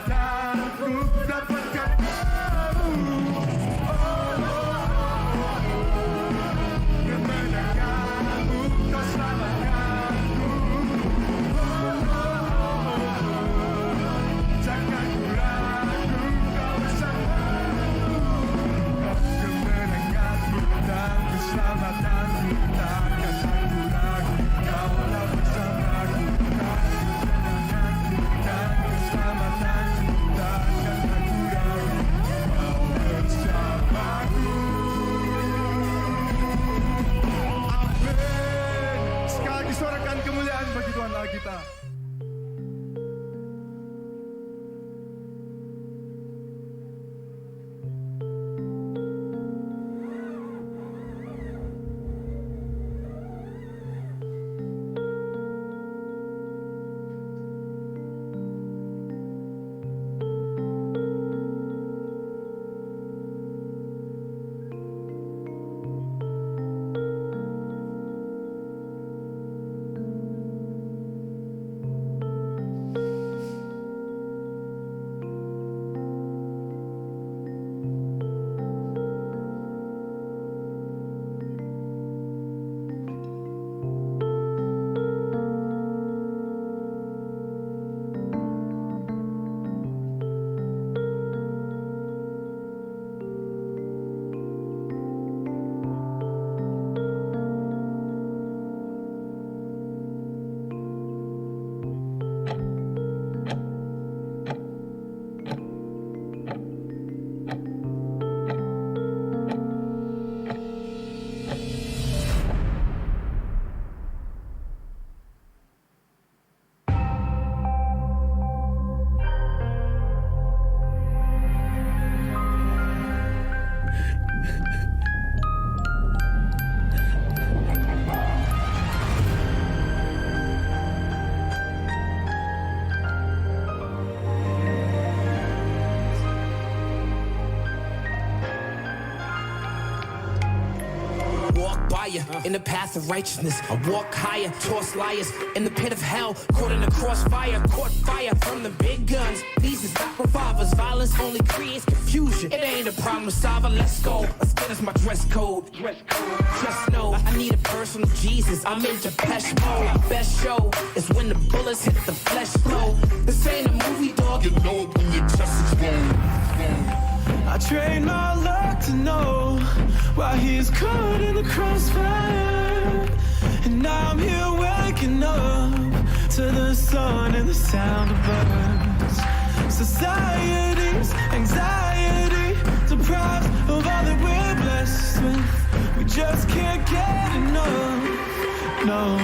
keselamatan ku dapatkan kamu. Kemenanganmu kau selamatkanku. Jangan ku ragu kau bersamaku. Kemenanganmu dan keselamatanku takkan aku ragu. Kaulah bersamaku. Kemenanganku dan keselamatanku takkan aku ragu. Kau bersamaku. Amin. Sekali lagi suarakan kemuliaan bagi Tuhan Allah kita. In the path of righteousness, I walk higher, toss liars in the pit of hell, caught in the crossfire, caught fire from the big guns. These is not revolvers, violence only creates confusion. It ain't a problem solver, let's go. Let's get us my dress code. Just know, I need a personal Jesus, I'm in Depeche mode. Best show is when the bullets hit the flesh flow. This ain't a movie, dog, you know it when your chest explode. I train my luck to know why he's caught in the crossfire. And now I'm here waking up to the sun and the sound of birds. Society's anxiety, deprived of all that we're blessed with. We just can't get enough, no.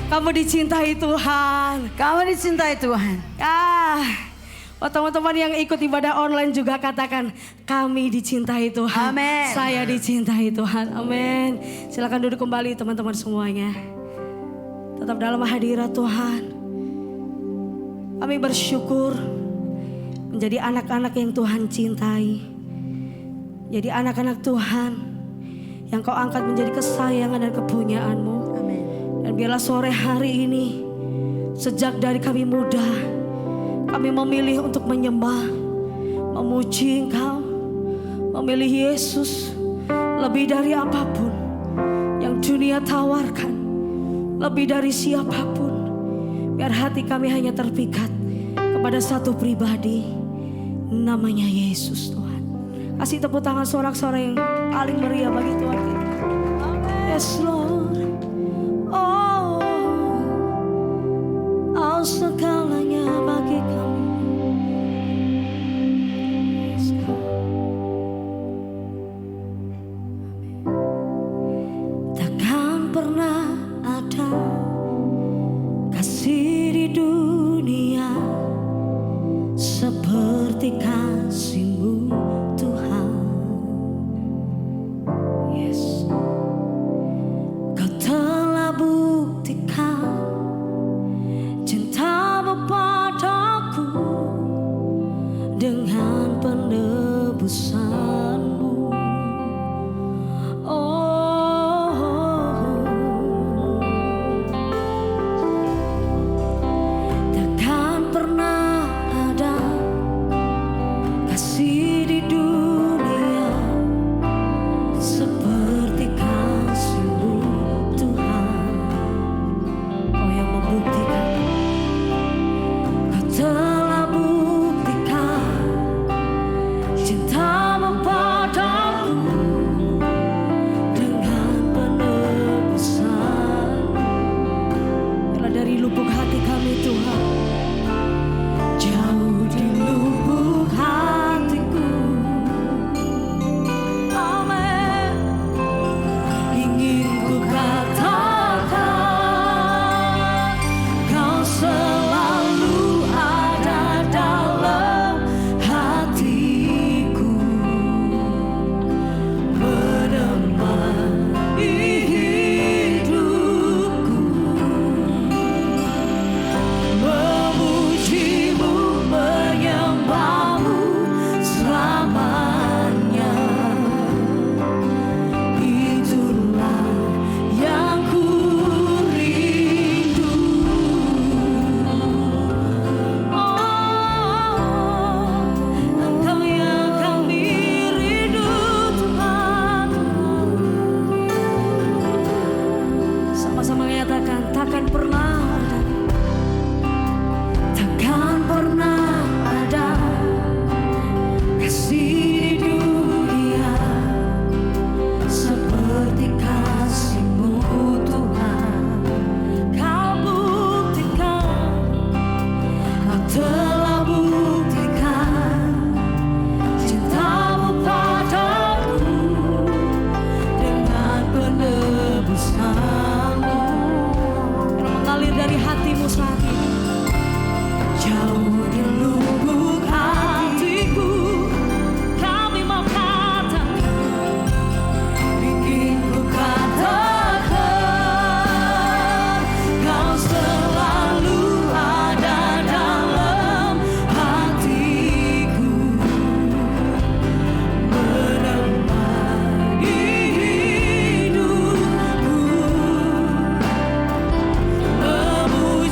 Kamu dicintai Tuhan. Kamu dicintai Tuhan. Oh, teman-teman yang ikut ibadah online juga katakan, kami dicintai Tuhan. Amin. Saya dicintai Tuhan. Amin. Silakan duduk kembali teman-teman semuanya. Tetap dalam hadirat Tuhan. Kami bersyukur menjadi anak-anak yang Tuhan cintai. Jadi anak-anak Tuhan yang Kau angkat menjadi kesayangan dan kepunyaan-Mu. Amin. Dan biarlah sore hari ini, sejak dari kami muda, kami memilih untuk menyembah, memuji Engkau, memilih Yesus lebih dari apapun yang dunia tawarkan, lebih dari siapapun. Biar hati kami hanya terpikat kepada satu pribadi, namanya Yesus Tuhan. Kasih tepuk tangan sorak-sorai yang paling meriah bagi Tuhan kita. Yes Lord. Oh, segalanya bagi kami. Yes, takkan pernah ada kasih di dunia seperti kasih-Mu Tuhan. Yes, Kau telah buktikan cinta-Mu padaku dengan penebusan-Mu. Takkan pernah ada kasih di dunia seperti kasih-Mu Tuhan. Kau yang membuktikan, Kau telah buktikan cinta-Mu padaku dengan penebusan. Biarlah dari lubuk hati kami Tuhan, jauh di lubuk hatiku, amin, ingin ku katakan, Kau selalu ada dalam hatiku, menemani hidupku, memuji-Mu, menyembah-Mu selamanya. Itulah yang ku rindu. Engkau yang kami rindu Tuhan. Sama-sama menyatakan, takkan pernah ada, takkan pernah ada kasih di dunia seperti kasih-Mu Tuhan. Kau buktikan, Kau telah buktikan cinta-Mu padaku dengan penebusan-Mu. Yang mengalir dari hati-Mu saat ini, jauh di lubuk hatiku, kami mau katakan, ingin ku katakan, Kau selalu ada dalam hatiku, menemani hidupku, memuji-Mu,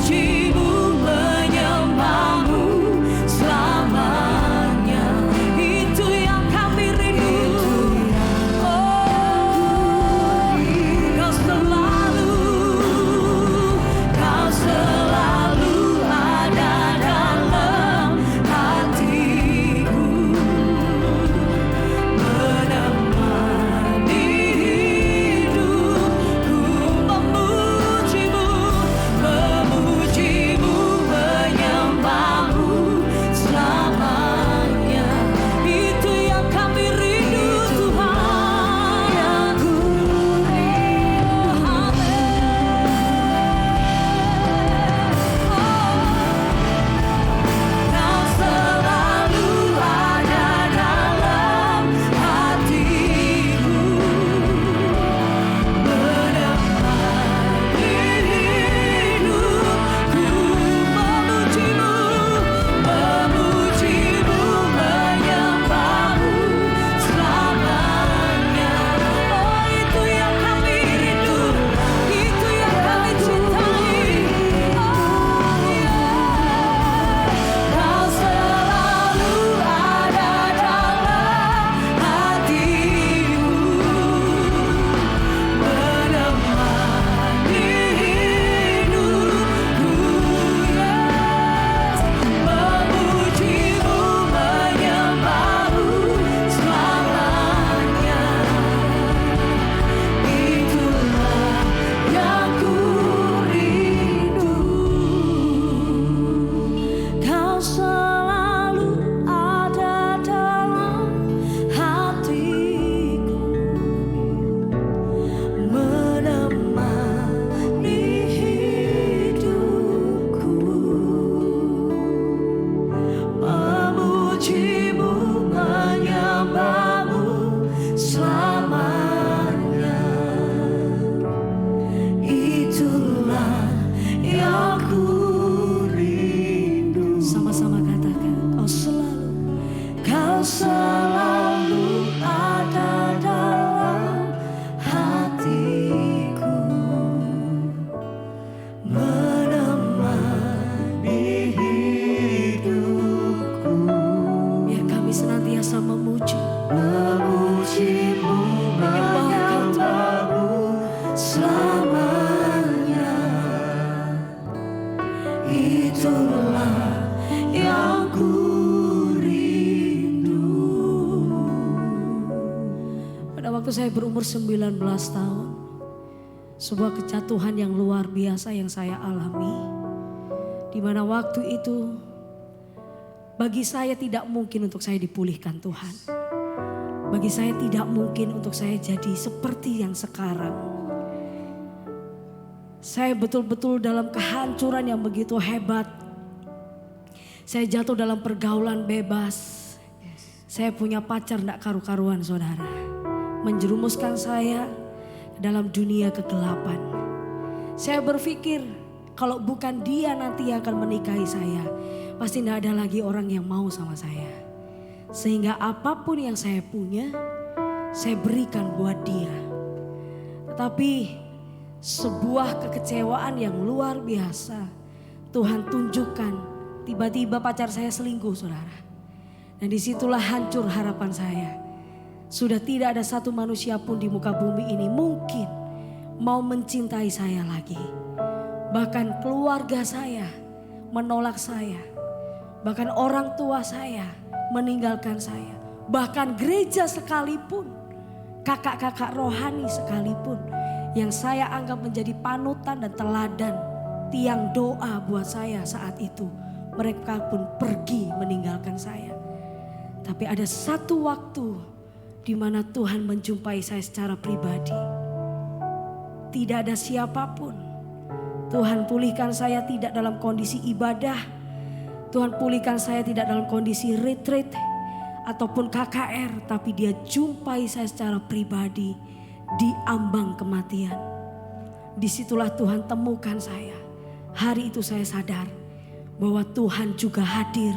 itulah yang ku rindu. Pada waktu saya berumur 19 tahun, sebuah kejatuhan yang luar biasa yang saya alami, di mana waktu itu bagi saya tidak mungkin untuk saya dipulihkan Tuhan. Bagi saya tidak mungkin untuk saya jadi seperti yang sekarang. Saya betul-betul dalam kehancuran yang begitu hebat. Saya jatuh dalam pergaulan bebas. Saya punya pacar tidak karu-karuan, saudara. Menjerumuskan saya dalam dunia kegelapan. Saya berpikir kalau bukan dia nanti yang akan menikahi saya, pasti tidak ada lagi orang yang mau sama saya. Sehingga apapun yang saya punya, saya berikan buat dia. Tetapi sebuah kekecewaan yang luar biasa Tuhan tunjukkan. Tiba-tiba pacar saya selingkuh, saudara. Dan disitulah hancur harapan saya. Sudah tidak ada satu manusia pun di muka bumi ini mungkin mau mencintai saya lagi. Bahkan keluarga saya menolak saya. Bahkan orang tua saya meninggalkan saya. Bahkan gereja sekalipun, kakak-kakak rohani sekalipun, yang saya anggap menjadi panutan dan teladan, tiang doa buat saya saat itu, mereka pun pergi meninggalkan saya. Tapi ada satu waktu di mana Tuhan menjumpai saya secara pribadi. Tidak ada siapapun. Tuhan pulihkan saya tidak dalam kondisi ibadah. Tuhan pulihkan saya tidak dalam kondisi retreat ataupun KKR, tapi dia jumpai saya secara pribadi di ambang kematian. Disitulah Tuhan temukan saya. Hari itu saya sadar bahwa Tuhan juga hadir,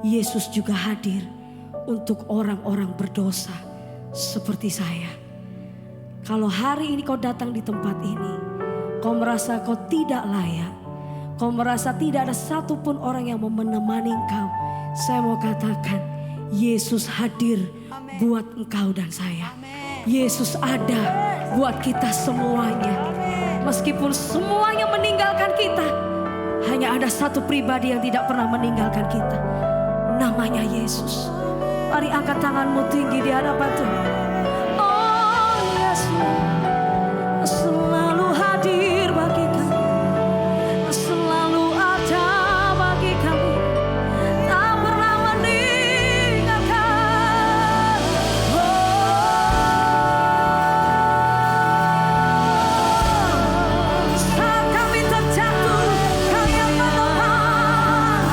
Yesus juga hadir untuk orang-orang berdosa seperti saya. Kalau hari ini kau datang di tempat ini, kau merasa kau tidak layak, kau merasa tidak ada satupun orang yang mau menemani engkau, saya mau katakan Yesus hadir buat engkau dan saya. Yesus ada buat kita semuanya. Meskipun semuanya meninggalkan kita, hanya ada satu pribadi yang tidak pernah meninggalkan kita. Namanya Yesus. Mari angkat tanganmu tinggi di hadapan Tuhan. Oh Yesus selalu hadir bagi kami, selalu ada bagi kami, tak pernah meninggalkan. Saat kami terjatuh, Kau yang menolong.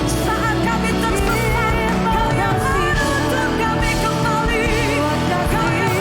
Saat kami tersesat, Kau yang menuntun kami kembali. Kau yang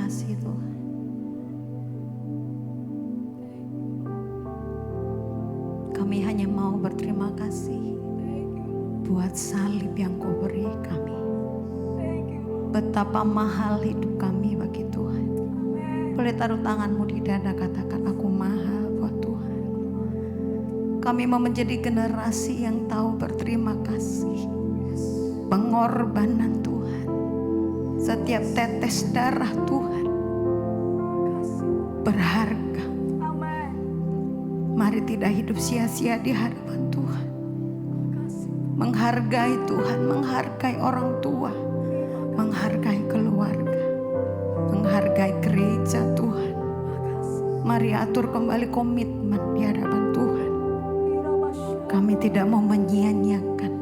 kasih Tuhan. Kami hanya mau berterima kasih buat salib yang Kau beri kami. Betapa mahal hidup kami bagi Tuhan. Boleh taruh tanganmu di dada, katakan aku mahal buat Tuhan. Kami mau menjadi generasi yang tahu berterima kasih. Pengorbanan Tuhan, setiap tetes darah Tuhan berharga. Mari tidak hidup sia-sia di hadapan Tuhan. Menghargai Tuhan, menghargai orang tua, menghargai keluarga, menghargai gereja Tuhan. Mari atur kembali komitmen di hadapan Tuhan. Kami tidak mau menyia-nyiakan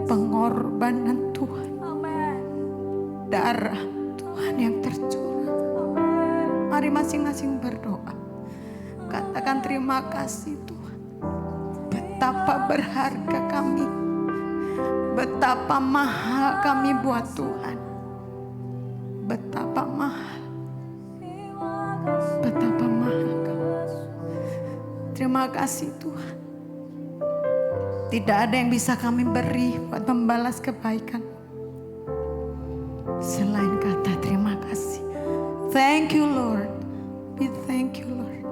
pengorbanan Tuhan. Darah Tuhan yang tercurah. Mari masing-masing berdoa. Katakan terima kasih Tuhan. Betapa berharga kami. Betapa mahal kami buat Tuhan. Betapa mahal. Betapa mahal kami. Terima kasih Tuhan. Tidak ada yang bisa kami beri buat membalas kebaikan selain kata terima kasih. Thank you Lord. We thank you Lord.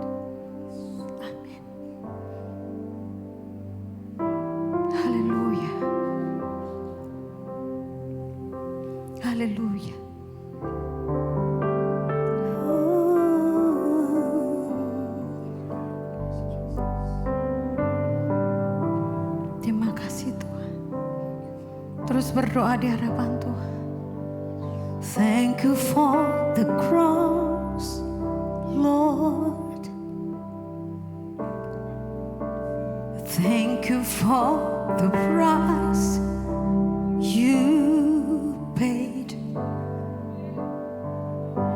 Amin. Haleluya. Haleluya. Terima kasih Tuhan. Terus berdoa di hadapan Tuhan. Thank you for the cross, Lord. Thank you for the price you paid,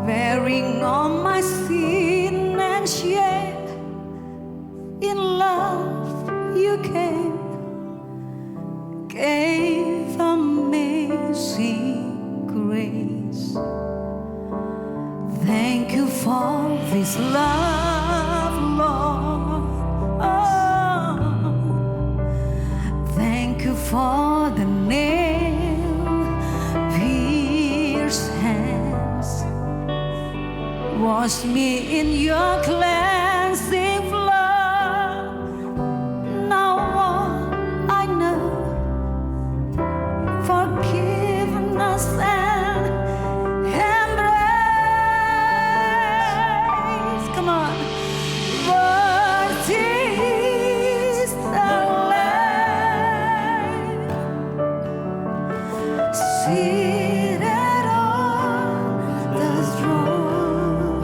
bearing all my sin and shame. In love you came, gave amazing grace. Thank you for this love, Lord. Oh, thank you for the nail-pierced hands. Wash me in your cleansing flood. Now all I know, forgiveness and embrace. Come on. Worthy is the Lamb, seated on the throne.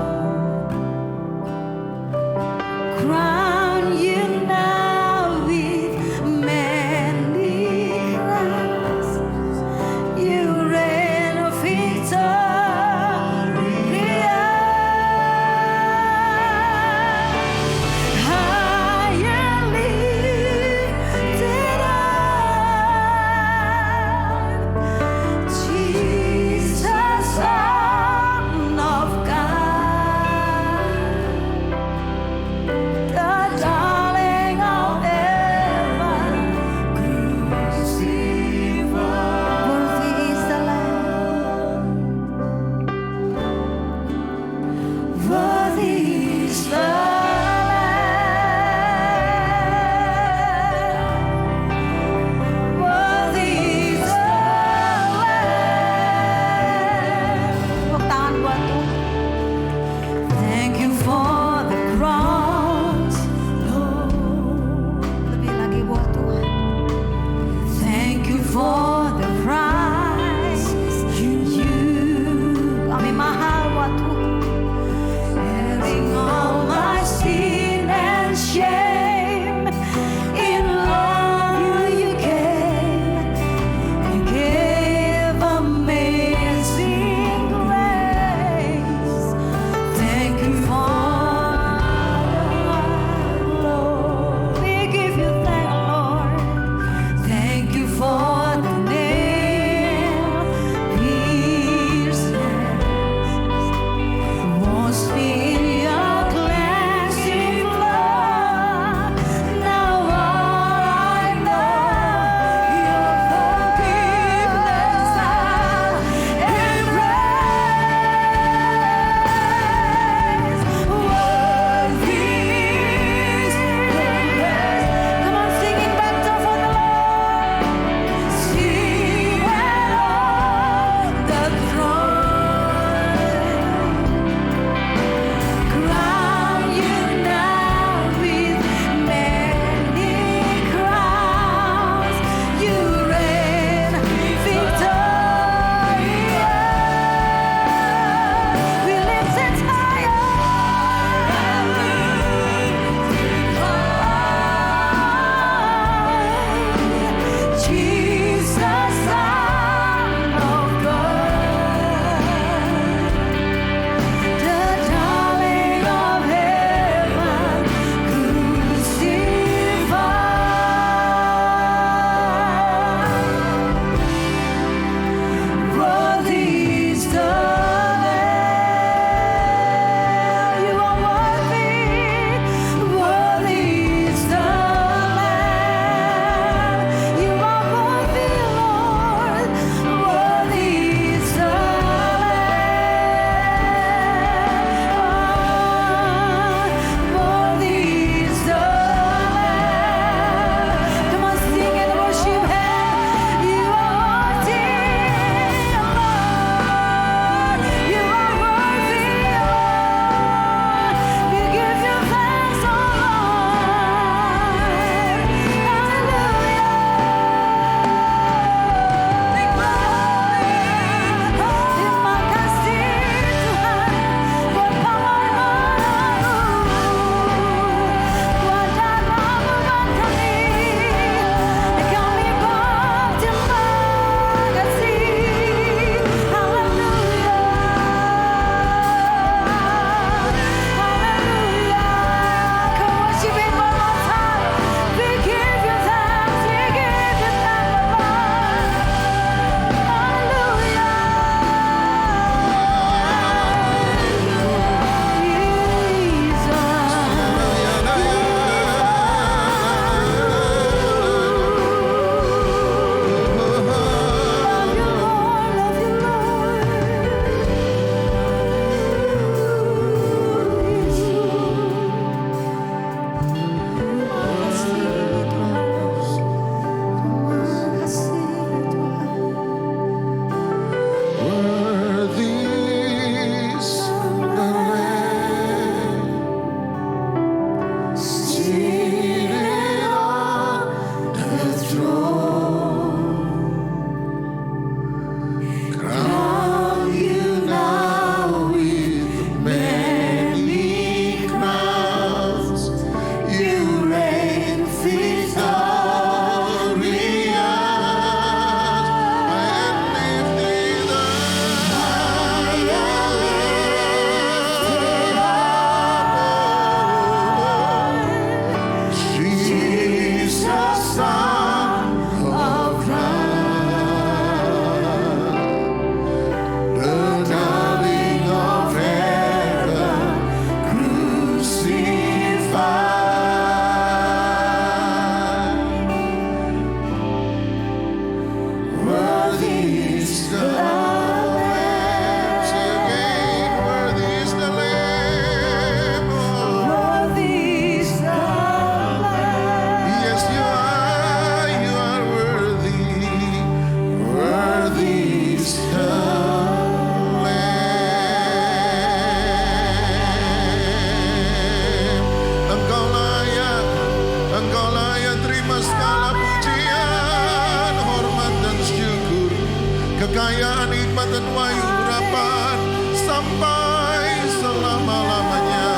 sampai selama-lamanya.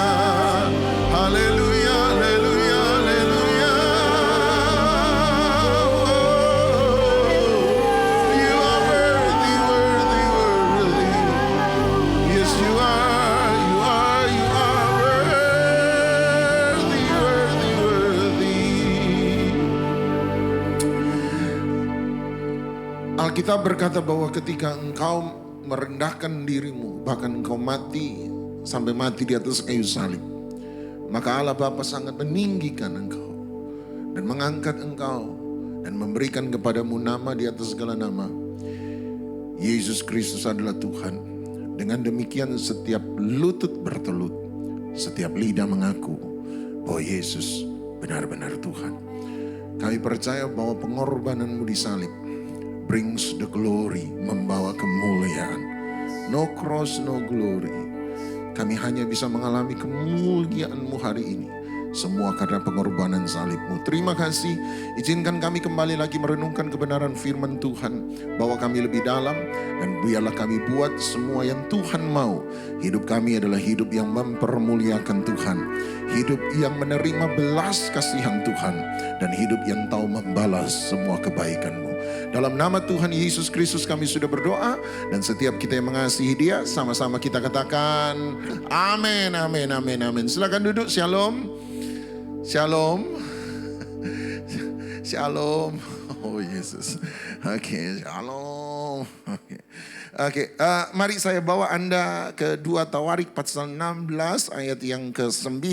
Haleluya, haleluya, haleluya. You are worthy, worthy, worthy. Yes, you are, you are, you are worthy, worthy, worthy. Alkitab berkata bahwa ketika engkau merendahkan dirimu, bahkan engkau mati, sampai mati di atas kayu salib, maka Allah Bapa sangat meninggikan engkau dan mengangkat engkau dan memberikan kepadamu nama di atas segala nama. Yesus Kristus adalah Tuhan. Dengan demikian setiap lutut bertelut, setiap lidah mengaku bahwa Yesus benar-benar Tuhan. Kami percaya bahwa pengorbananmu di salib brings the glory, membawa kemuliaan. No cross, no glory. Kami hanya bisa mengalami kemuliaan-Mu hari ini. Semua karena pengorbanan salib-Mu. Terima kasih. Izinkan kami kembali lagi merenungkan kebenaran firman Tuhan. Bawa kami lebih dalam. Dan biarlah kami buat semua yang Tuhan mau. Hidup kami adalah hidup yang mempermuliakan Tuhan. Hidup yang menerima belas kasihan Tuhan. Dan hidup yang tahu membalas semua kebaikan-Mu. Dalam nama Tuhan Yesus Kristus kami sudah berdoa. Dan setiap kita yang mengasihi Dia, sama-sama kita katakan amin, amin, amin, amin. Silakan duduk. Shalom. Shalom. Shalom. Oh Yesus. Oke, shalom. Oke, mari saya bawa Anda ke 2 Tawarik pasal 16 ayat yang ke-9.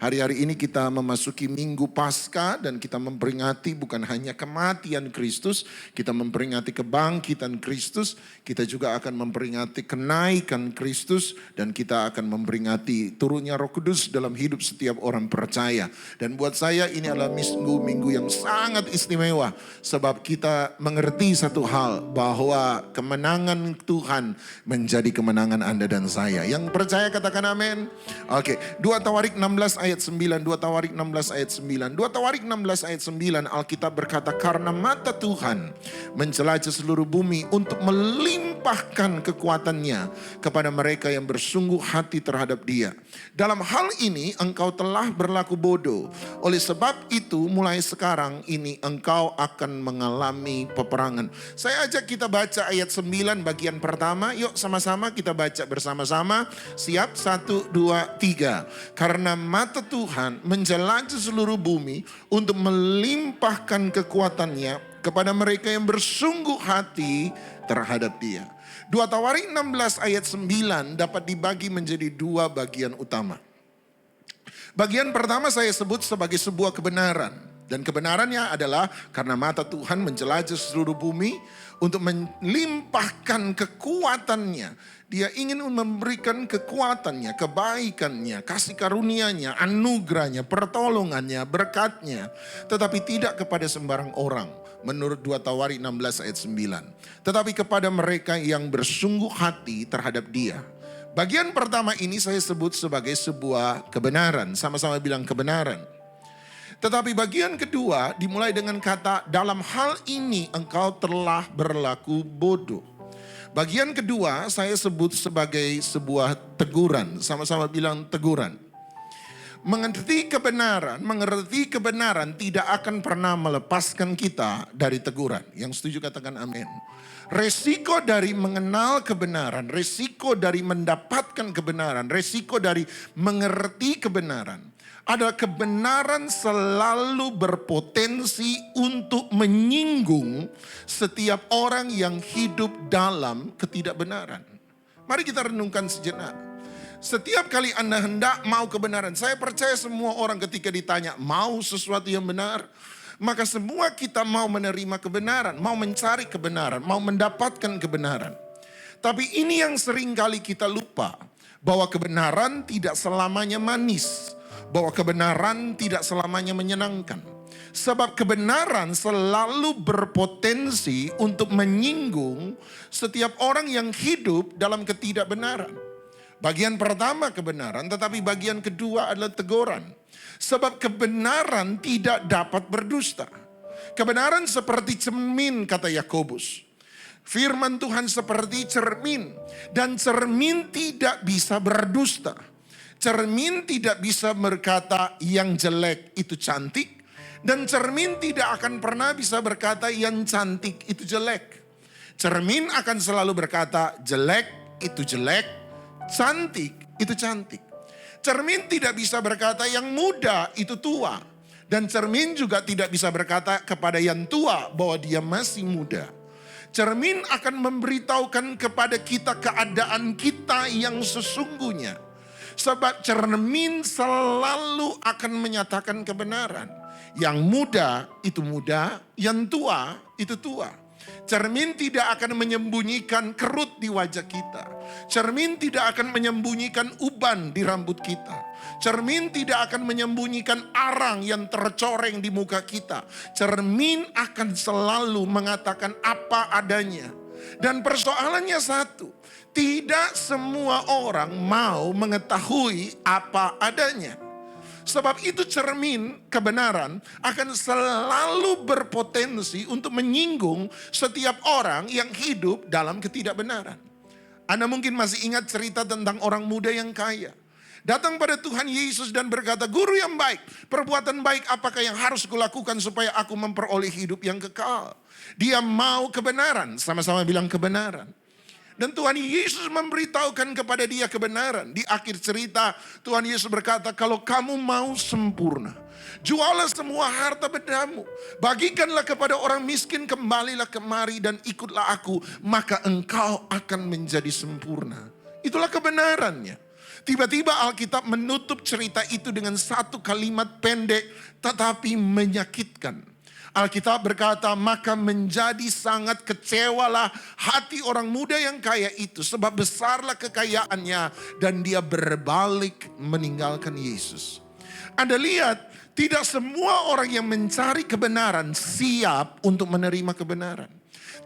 Hari-hari ini kita memasuki Minggu Paskah dan kita memperingati bukan hanya kematian Kristus, kita memperingati kebangkitan Kristus, kita juga akan memperingati kenaikan Kristus dan kita akan memperingati turunnya Roh Kudus dalam hidup setiap orang percaya. Dan buat saya ini adalah minggu yang sangat istimewa sebab kita mengerti satu hal bahwa kemenangan Tuhan menjadi kemenangan Anda dan saya. Yang percaya katakan amin. Oke, 2 Tawarik 16 ayat 9. 2 Tawarik 16 ayat 9. 2 Tawarik 16 ayat 9 Alkitab berkata, karena mata Tuhan menjelajah seluruh bumi untuk melimpahkan kekuatannya kepada mereka yang bersungguh hati terhadap Dia. Dalam hal ini engkau telah berlaku bodoh. Oleh sebab itu mulai sekarang ini engkau akan mengalami peperangan. Saya ajak kita baca ayat 9 bagian pertama. Yuk sama-sama kita baca bersama-sama. Siap? 1, 2, 3. Karena mata Tuhan menjelajah seluruh bumi untuk melimpahkan kekuatannya kepada mereka yang bersungguh hati terhadap Dia. 2 Tawarik 16 ayat 9 dapat dibagi menjadi 2 bagian utama. Bagian pertama saya sebut sebagai sebuah kebenaran. Dan kebenarannya adalah karena mata Tuhan menjelajah seluruh bumi untuk melimpahkan kekuatannya. Dia ingin memberikan kekuatannya, kebaikannya, kasih karunia-Nya, anugerahnya, pertolongannya, berkatnya. Tetapi tidak kepada sembarang orang. Menurut 2 Tawarik 16 ayat 9. Tetapi kepada mereka yang bersungguh hati terhadap Dia. Bagian pertama ini saya sebut sebagai sebuah kebenaran. Sama-sama bilang kebenaran. Tetapi bagian kedua dimulai dengan kata dalam hal ini engkau telah berlaku bodoh. Bagian kedua saya sebut sebagai sebuah teguran. Sama-sama bilang teguran. Mengerti kebenaran tidak akan pernah melepaskan kita dari teguran. Yang setuju katakan amin. Resiko dari mengenal kebenaran, resiko dari mendapatkan kebenaran, resiko dari mengerti kebenaran adalah kebenaran selalu berpotensi untuk menyinggung setiap orang yang hidup dalam ketidakbenaran. Mari kita renungkan sejenak. Setiap kali Anda hendak mau kebenaran, saya percaya semua orang ketika ditanya mau sesuatu yang benar, maka semua kita mau menerima kebenaran, mau mencari kebenaran, mau mendapatkan kebenaran. Tapi ini yang sering kali kita lupa, bahwa kebenaran tidak selamanya manis. Bahwa kebenaran tidak selamanya menyenangkan. Sebab kebenaran selalu berpotensi untuk menyinggung setiap orang yang hidup dalam ketidakbenaran. Bagian pertama kebenaran, tetapi bagian kedua adalah teguran. Sebab kebenaran tidak dapat berdusta. Kebenaran seperti cermin kata Yakobus. Firman Tuhan seperti cermin, dan cermin tidak bisa berdusta. Cermin tidak bisa berkata yang jelek itu cantik, dan cermin tidak akan pernah bisa berkata yang cantik itu jelek. Cermin akan selalu berkata jelek itu jelek, cantik itu cantik. Cermin tidak bisa berkata yang muda itu tua, dan cermin juga tidak bisa berkata kepada yang tua bahwa dia masih muda. Cermin akan memberitahukan kepada kita keadaan kita yang sesungguhnya. Sebab cermin selalu akan menyatakan kebenaran. Yang muda itu muda, yang tua itu tua. Cermin tidak akan menyembunyikan kerut di wajah kita. Cermin tidak akan menyembunyikan uban di rambut kita. Cermin tidak akan menyembunyikan arang yang tercoreng di muka kita. Cermin akan selalu mengatakan apa adanya. Dan persoalannya satu, tidak semua orang mau mengetahui apa adanya. Sebab itu cermin kebenaran akan selalu berpotensi untuk menyinggung setiap orang yang hidup dalam ketidakbenaran. Anda mungkin masih ingat cerita tentang orang muda yang kaya. Datang pada Tuhan Yesus dan berkata, "Guru yang baik, perbuatan baik apakah yang harus kulakukan supaya aku memperoleh hidup yang kekal?" Dia mau kebenaran, sama-sama bilang kebenaran. Dan Tuhan Yesus memberitahukan kepada dia kebenaran. Di akhir cerita Tuhan Yesus berkata, "Kalau kamu mau sempurna, jualah semua harta bendamu, bagikanlah kepada orang miskin, kembalilah kemari dan ikutlah aku, maka engkau akan menjadi sempurna." Itulah kebenarannya. Tiba-tiba Alkitab menutup cerita itu dengan satu kalimat pendek tetapi menyakitkan. Alkitab berkata, "Maka menjadi sangat kecewalah hati orang muda yang kaya itu, sebab besarlah kekayaannya dan dia berbalik meninggalkan Yesus." Anda lihat, tidak semua orang yang mencari kebenaran siap untuk menerima kebenaran.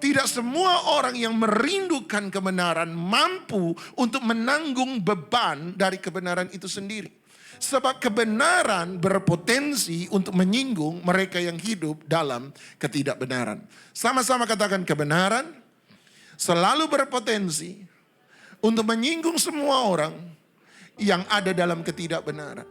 Tidak semua orang yang merindukan kebenaran mampu untuk menanggung beban dari kebenaran itu sendiri. Sebab kebenaran berpotensi untuk menyinggung mereka yang hidup dalam ketidakbenaran. Sama-sama katakan, kebenaran selalu berpotensi untuk menyinggung semua orang yang ada dalam ketidakbenaran.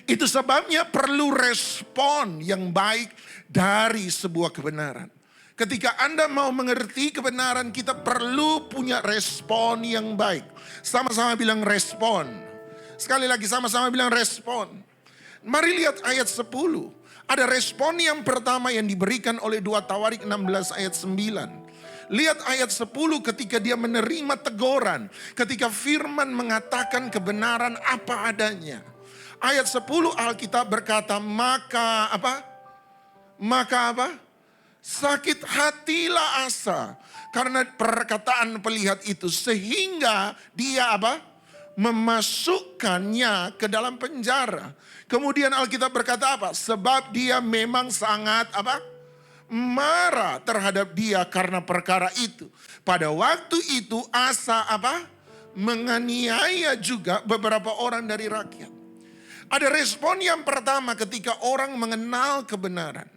Itu sebabnya perlu respon yang baik dari sebuah kebenaran. Ketika Anda mau mengerti kebenaran, kita perlu punya respon yang baik. Sama-sama bilang respon. Sekali lagi sama-sama bilang respon. Mari lihat ayat 10. Ada respon yang pertama yang diberikan oleh 2 Tawarik 16 ayat 9. Lihat ayat 10 ketika dia menerima teguran. Ketika firman mengatakan kebenaran apa adanya. Ayat 10 Alkitab berkata, maka apa? Sakit hatilah Asa karena perkataan pelihat itu, sehingga dia apa? Memasukkannya ke dalam penjara. Kemudian Alkitab berkata apa? Sebab dia memang sangat apa? Marah terhadap dia karena perkara itu. Pada waktu itu Asa apa? Menganiaya juga beberapa orang dari rakyat. Ada respon yang pertama ketika orang mengenal kebenaran.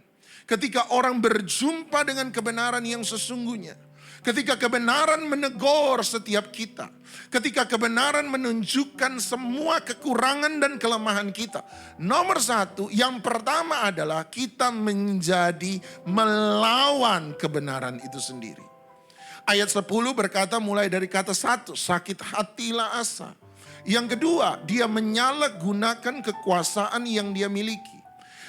Ketika orang berjumpa dengan kebenaran yang sesungguhnya. Ketika kebenaran menegur setiap kita. Ketika kebenaran menunjukkan semua kekurangan dan kelemahan kita. Nomor satu, yang pertama adalah kita menjadi melawan kebenaran itu sendiri. Ayat 10 berkata mulai dari kata 1, sakit hatilah Asa. Yang kedua, dia menyalahgunakan kekuasaan yang dia miliki.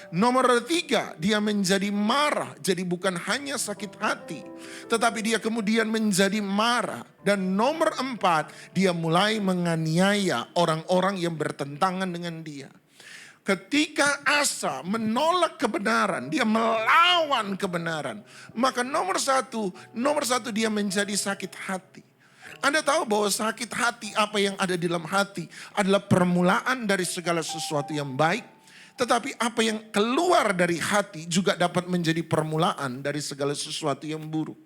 Nomor 3, dia menjadi marah. Jadi bukan hanya sakit hati, tetapi dia kemudian menjadi marah. Dan nomor 4, dia mulai menganiaya orang-orang yang bertentangan dengan dia. Ketika Asa menolak kebenaran, dia melawan kebenaran. Maka nomor satu dia menjadi sakit hati. Anda tahu bahwa sakit hati, apa yang ada di dalam hati adalah permulaan dari segala sesuatu yang baik. Tetapi apa yang keluar dari hati juga dapat menjadi permulaan dari segala sesuatu yang buruk.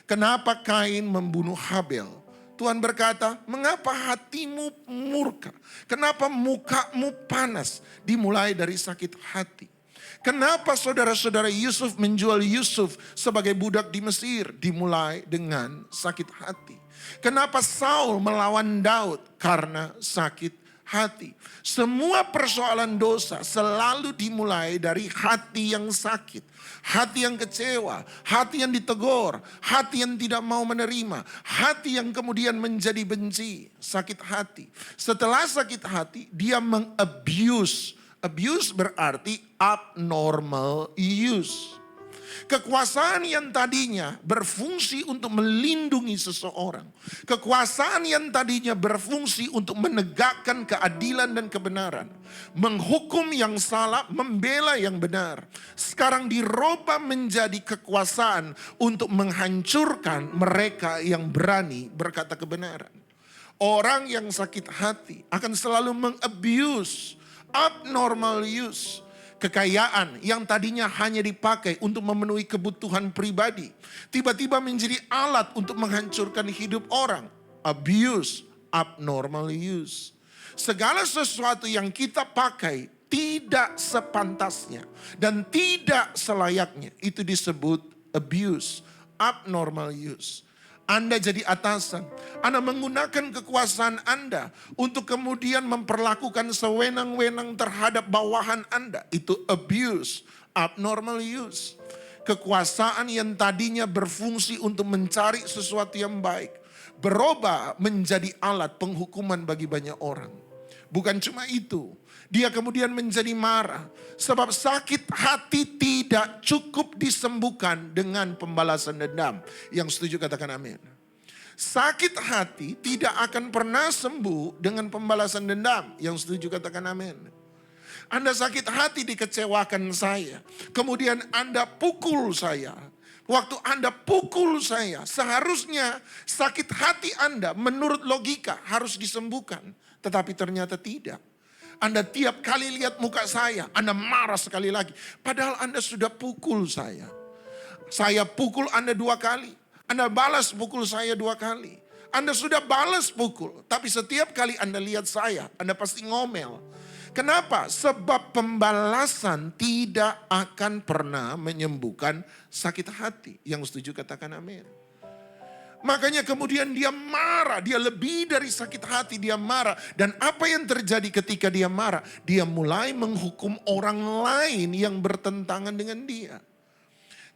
Kenapa Kain membunuh Habel? Tuhan berkata, mengapa hatimu murka? Kenapa mukamu panas? Dimulai dari sakit hati. Kenapa saudara-saudara Yusuf menjual Yusuf sebagai budak di Mesir? Dimulai dengan sakit hati. Kenapa Saul melawan Daud? Karena sakit hati. Semua persoalan dosa selalu dimulai dari hati yang sakit. Hati yang kecewa, hati yang ditegur, hati yang tidak mau menerima, hati yang kemudian menjadi benci, sakit hati. Setelah sakit hati, dia mengabuse. Abuse berarti abnormal use. Kekuasaan yang tadinya berfungsi untuk melindungi seseorang. Kekuasaan yang tadinya berfungsi untuk menegakkan keadilan dan kebenaran. Menghukum yang salah, membela yang benar. Sekarang dirubah menjadi kekuasaan untuk menghancurkan mereka yang berani berkata kebenaran. Orang yang sakit hati akan selalu mengabuse abnormal use. Kekayaan yang tadinya hanya dipakai untuk memenuhi kebutuhan pribadi, tiba-tiba menjadi alat untuk menghancurkan hidup orang. Abuse, abnormal use. Segala sesuatu yang kita pakai tidak sepantasnya dan tidak selayaknya, itu disebut abuse, abnormal use. Anda jadi atasan, Anda menggunakan kekuasaan Anda untuk kemudian memperlakukan sewenang-wenang terhadap bawahan Anda. Itu abuse, abnormal use. Kekuasaan yang tadinya berfungsi untuk mencari sesuatu yang baik, berubah menjadi alat penghukuman bagi banyak orang. Bukan cuma itu, dia kemudian menjadi marah. Sebab sakit hati tidak cukup disembuhkan dengan pembalasan dendam. Yang setuju katakan amin. Sakit hati tidak akan pernah sembuh dengan pembalasan dendam. Yang setuju katakan amin. Anda sakit hati dikecewakan saya. Kemudian Anda pukul saya. Waktu Anda pukul saya, seharusnya sakit hati Anda menurut logika harus disembuhkan. Tetapi ternyata tidak. Anda tiap kali lihat muka saya, Anda marah sekali lagi. Padahal Anda sudah pukul saya. Saya pukul Anda 2 kali. Anda balas pukul saya 2 kali. Anda sudah balas pukul. Tapi setiap kali Anda lihat saya, Anda pasti ngomel. Kenapa? Sebab pembalasan tidak akan pernah menyembuhkan sakit hati. Yang setuju katakan amin. Makanya kemudian dia marah, dia lebih dari sakit hati, dia marah. Dan apa yang terjadi ketika dia marah? Dia mulai menghukum orang lain yang bertentangan dengan dia.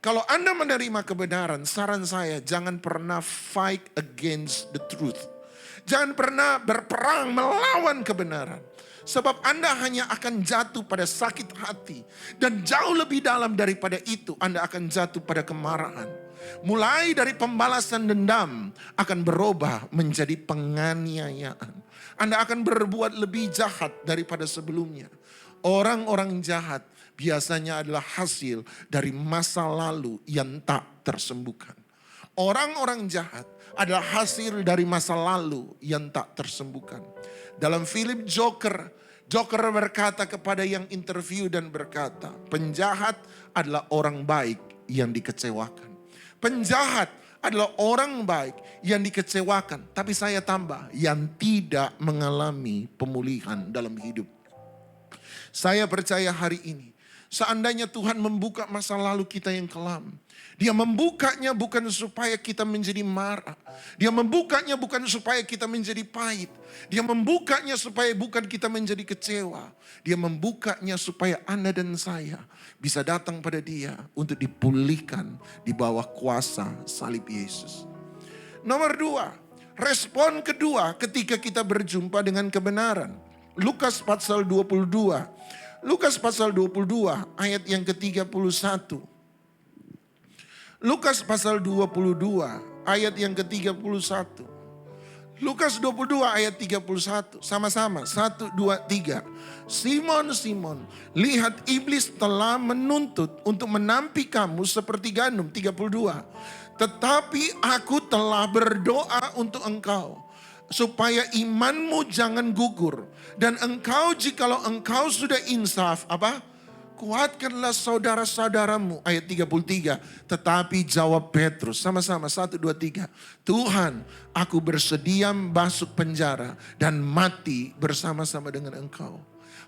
Kalau Anda menerima kebenaran, saran saya jangan pernah fight against the truth. Jangan pernah berperang melawan kebenaran. Sebab Anda hanya akan jatuh pada sakit hati. Dan jauh lebih dalam daripada itu, Anda akan jatuh pada kemarahan. Mulai dari pembalasan dendam akan berubah menjadi penganiayaan. Anda akan berbuat lebih jahat daripada sebelumnya. Orang-orang jahat biasanya adalah hasil dari masa lalu yang tak tersembuhkan. Orang-orang jahat adalah hasil dari masa lalu yang tak tersembuhkan. Dalam film Joker berkata kepada yang interview dan berkata, penjahat adalah orang baik yang dikecewakan. Penjahat adalah orang baik yang dikecewakan. Tapi saya tambah, yang tidak mengalami pemulihan dalam hidup. Saya percaya hari ini, seandainya Tuhan membuka masa lalu kita yang kelam, Dia membukanya bukan supaya kita menjadi marah. Dia membukanya bukan supaya kita menjadi pahit. Dia membukanya supaya bukan kita menjadi kecewa. Dia membukanya supaya Anda dan saya bisa datang pada Dia untuk dipulihkan di bawah kuasa salib Yesus. Nomor 2, respon kedua ketika kita berjumpa dengan kebenaran. Lukas pasal 22. Lukas pasal 22 ayat yang ke-31. Lukas pasal 22 ayat yang ke-31. Lukas 22 ayat 31. Sama-sama. 1, 2, 3. Simon, Simon, lihat iblis telah menuntut untuk menampi kamu seperti gandum. 32. Tetapi aku telah berdoa untuk engkau, supaya imanmu jangan gugur. Dan engkau jikalau engkau sudah insaf, apa? Kuatkanlah saudara-saudaramu. Ayat 33. Tetapi jawab Petrus. Sama-sama. 1, 2, 3. Tuhan, aku bersedia masuk penjara dan mati bersama-sama dengan engkau.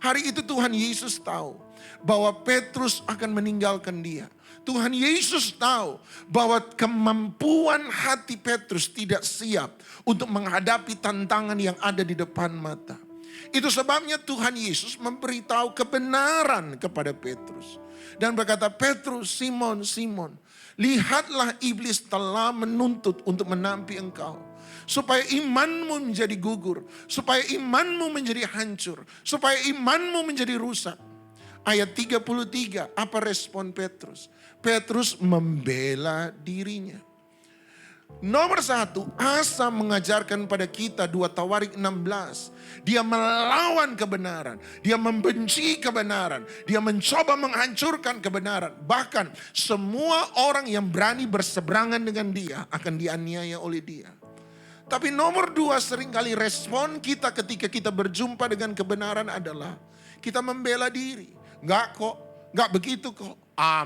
Hari itu Tuhan Yesus tahu bahwa Petrus akan meninggalkan dia. Tuhan Yesus tahu bahwa kemampuan hati Petrus tidak siap untuk menghadapi tantangan yang ada di depan mata. Itu sebabnya Tuhan Yesus memberitahu kebenaran kepada Petrus. Dan berkata, Petrus, Simon, Simon, lihatlah iblis telah menuntut untuk menampi engkau. Supaya imanmu menjadi gugur. Supaya imanmu menjadi hancur. Supaya imanmu menjadi rusak. Ayat 33, apa respon Petrus? Petrus membela dirinya. Nomor 1, Asa mengajarkan pada kita 2 Tawarik 16. Dia melawan kebenaran. Dia membenci kebenaran. Dia mencoba menghancurkan kebenaran. Bahkan semua orang yang berani berseberangan dengan dia akan dianiaya oleh dia. Tapi nomor 2, seringkali respon kita ketika kita berjumpa dengan kebenaran adalah kita membela diri. Enggak kok, enggak begitu kok.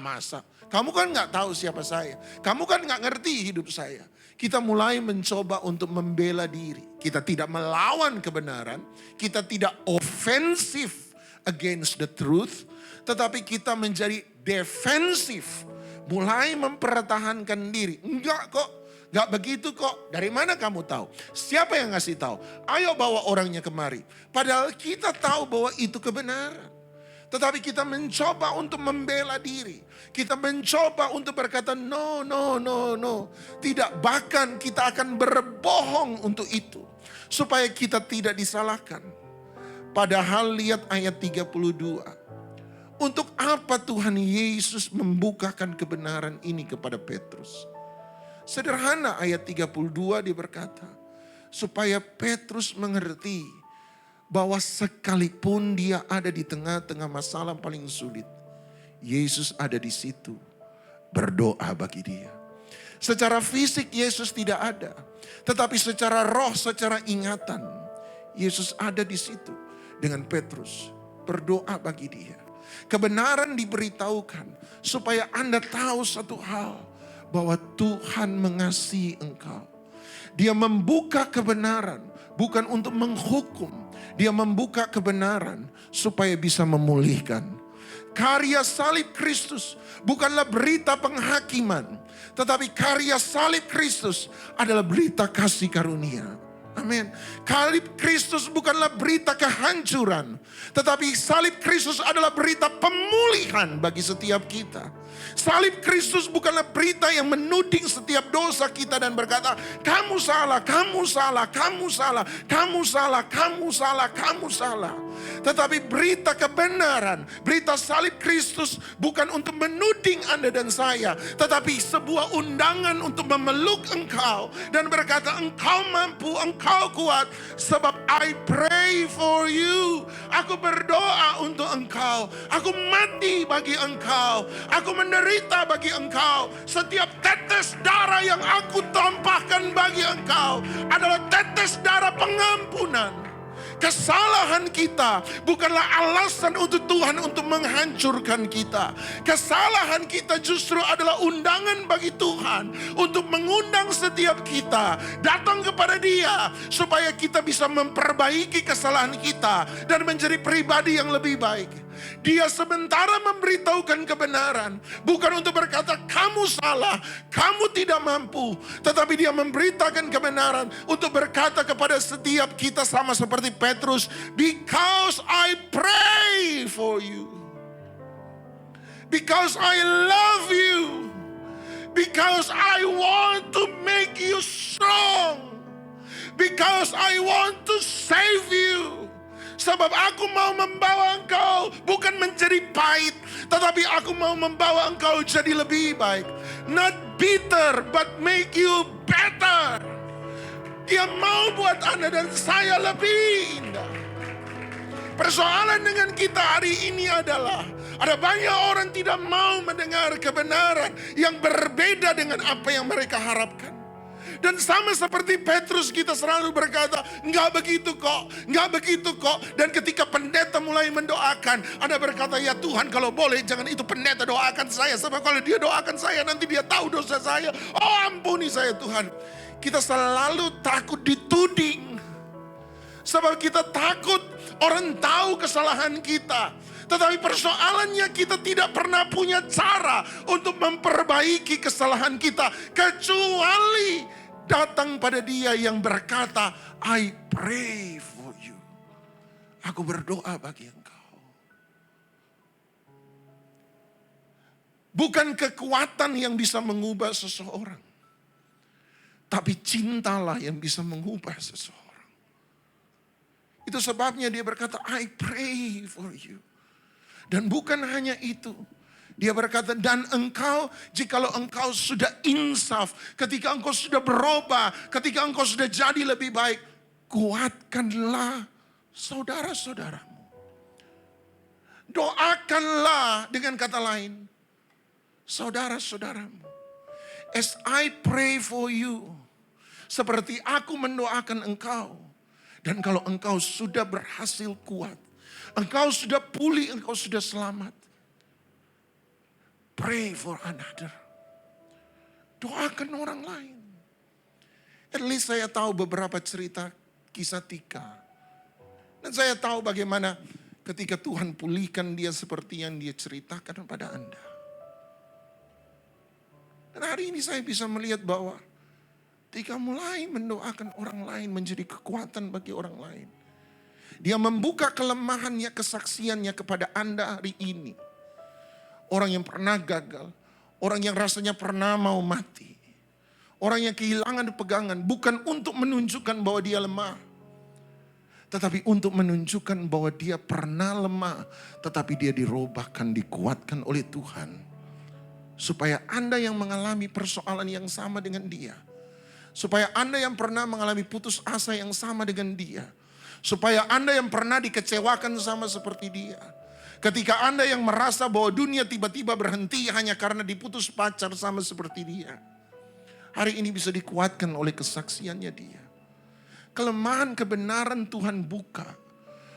Masa? Kamu kan enggak tahu siapa saya. Kamu kan enggak ngerti hidup saya. Kita mulai mencoba untuk membela diri. Kita tidak melawan kebenaran. Kita tidak offensive against the truth. Tetapi kita menjadi defensif. Mulai mempertahankan diri. Enggak kok. Enggak begitu kok. Dari mana kamu tahu? Siapa yang ngasih tahu? Ayo bawa orangnya kemari. Padahal kita tahu bahwa itu kebenaran. Tetapi kita mencoba untuk membela diri. Kita mencoba untuk berkata no. Tidak, bahkan kita akan berbohong untuk itu. Supaya kita tidak disalahkan. Padahal lihat ayat 32. Untuk apa Tuhan Yesus membukakan kebenaran ini kepada Petrus? Sederhana, ayat 32 dia berkata. Supaya Petrus mengerti bahwa sekalipun dia ada di tengah-tengah masalah paling sulit, Yesus ada di situ berdoa bagi dia. Secara fisik Yesus tidak ada, tetapi secara roh, secara ingatan, Yesus ada di situ dengan Petrus berdoa bagi dia. Kebenaran diberitahukan supaya Anda tahu satu hal, bahwa Tuhan mengasihi engkau. Dia membuka kebenaran bukan untuk menghukum. Dia membuka kebenaran supaya bisa memulihkan. Karya salib Kristus bukanlah berita penghakiman. Tetapi karya salib Kristus adalah berita kasih karunia. Amin. Salib Kristus bukanlah berita kehancuran. Tetapi salib Kristus adalah berita pemulihan bagi setiap kita. Salib Kristus bukanlah berita yang menuding setiap dosa kita dan berkata, kamu salah, kamu salah, kamu salah, kamu salah, kamu salah, kamu salah. Tetapi berita kebenaran, berita salib Kristus bukan untuk menuding Anda dan saya, tetapi sebuah undangan untuk memeluk engkau dan berkata, engkau mampu, engkau kuat, sebab I pray for you. Aku berdoa untuk engkau, aku mati bagi engkau, aku menderita bagi engkau. Setiap tetes darah yang aku tumpahkan bagi engkau adalah tetes darah pengampunan. Kesalahan kita bukanlah alasan untuk Tuhan untuk menghancurkan kita. Kesalahan kita justru adalah undangan bagi Tuhan untuk mengundang setiap kita datang kepada Dia supaya kita bisa memperbaiki kesalahan kita dan menjadi pribadi yang lebih baik. Dia sementara memberitahukan kebenaran, bukan untuk berkata kamu salah, kamu tidak mampu, tetapi dia memberitakan kebenaran untuk berkata kepada setiap kita sama seperti Petrus, because I pray for you, because I love you, because I want to make you strong, because I want to save you. Sebab aku mau membawa engkau bukan menjadi pahit, tetapi aku mau membawa engkau jadi lebih baik. Not bitter, but make you better. Dia mau buat Anda dan saya lebih indah. Persoalan dengan kita hari ini adalah ada banyak orang tidak mau mendengar kebenaran yang berbeda dengan apa yang mereka harapkan. Dan sama seperti Petrus kita selalu berkata, enggak begitu kok, enggak begitu kok. Dan ketika pendeta mulai mendoakan, Anda berkata, ya Tuhan kalau boleh jangan itu pendeta doakan saya. Sebab kalau dia doakan saya nanti dia tahu dosa saya. Oh ampuni saya Tuhan. Kita selalu takut dituding. Sebab kita takut orang tahu kesalahan kita. Tetapi persoalannya kita tidak pernah punya cara untuk memperbaiki kesalahan kita. Kecuali datang pada Dia yang berkata, I pray for you. Aku berdoa bagi engkau. Bukan kekuatan yang bisa mengubah seseorang. Tapi cintalah yang bisa mengubah seseorang. Itu sebabnya dia berkata, I pray for you. Dan bukan hanya itu. Dia berkata, dan engkau, jikalau engkau sudah insaf, ketika engkau sudah berubah, ketika engkau sudah jadi lebih baik, kuatkanlah saudara-saudaramu. Doakanlah, dengan kata lain, saudara-saudaramu. As I pray for you, seperti aku mendoakan engkau. Dan kalau engkau sudah berhasil kuat, engkau sudah pulih, engkau sudah selamat, pray for another. Doakan orang lain. At least saya tahu beberapa cerita kisah Tika. Dan saya tahu bagaimana ketika Tuhan pulihkan dia seperti yang dia ceritakan pada Anda. Dan hari ini saya bisa melihat bahwa Tika mulai mendoakan orang lain menjadi kekuatan bagi orang lain. Dia membuka kelemahannya, kesaksiannya kepada Anda hari ini. Orang yang pernah gagal, orang yang rasanya pernah mau mati. Orang yang kehilangan pegangan bukan untuk menunjukkan bahwa dia lemah. Tetapi untuk menunjukkan bahwa dia pernah lemah. Tetapi dia dirubahkan, dikuatkan oleh Tuhan. Supaya Anda yang mengalami persoalan yang sama dengan dia. Supaya Anda yang pernah mengalami putus asa yang sama dengan dia. Supaya Anda yang pernah dikecewakan sama seperti dia. Ketika Anda yang merasa bahwa dunia tiba-tiba berhenti hanya karena diputus pacar sama seperti dia. Hari ini bisa dikuatkan oleh kesaksiannya dia. Kelemahan kebenaran Tuhan buka.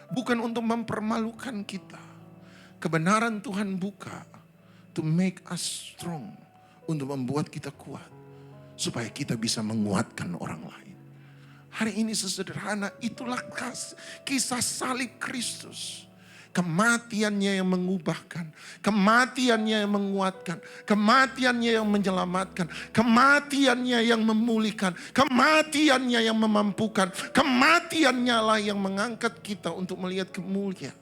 Bukan untuk mempermalukan kita. Kebenaran Tuhan buka. To make us strong. Untuk membuat kita kuat. Supaya kita bisa menguatkan orang lain. Hari ini sesederhana itulah kisah salib Kristus. Kematiannya yang mengubahkan. Kematiannya yang menguatkan. Kematiannya yang menyelamatkan. Kematiannya yang memulihkan. Kematiannya yang memampukan. Kematiannya lah yang mengangkat kita untuk melihat kemuliaan.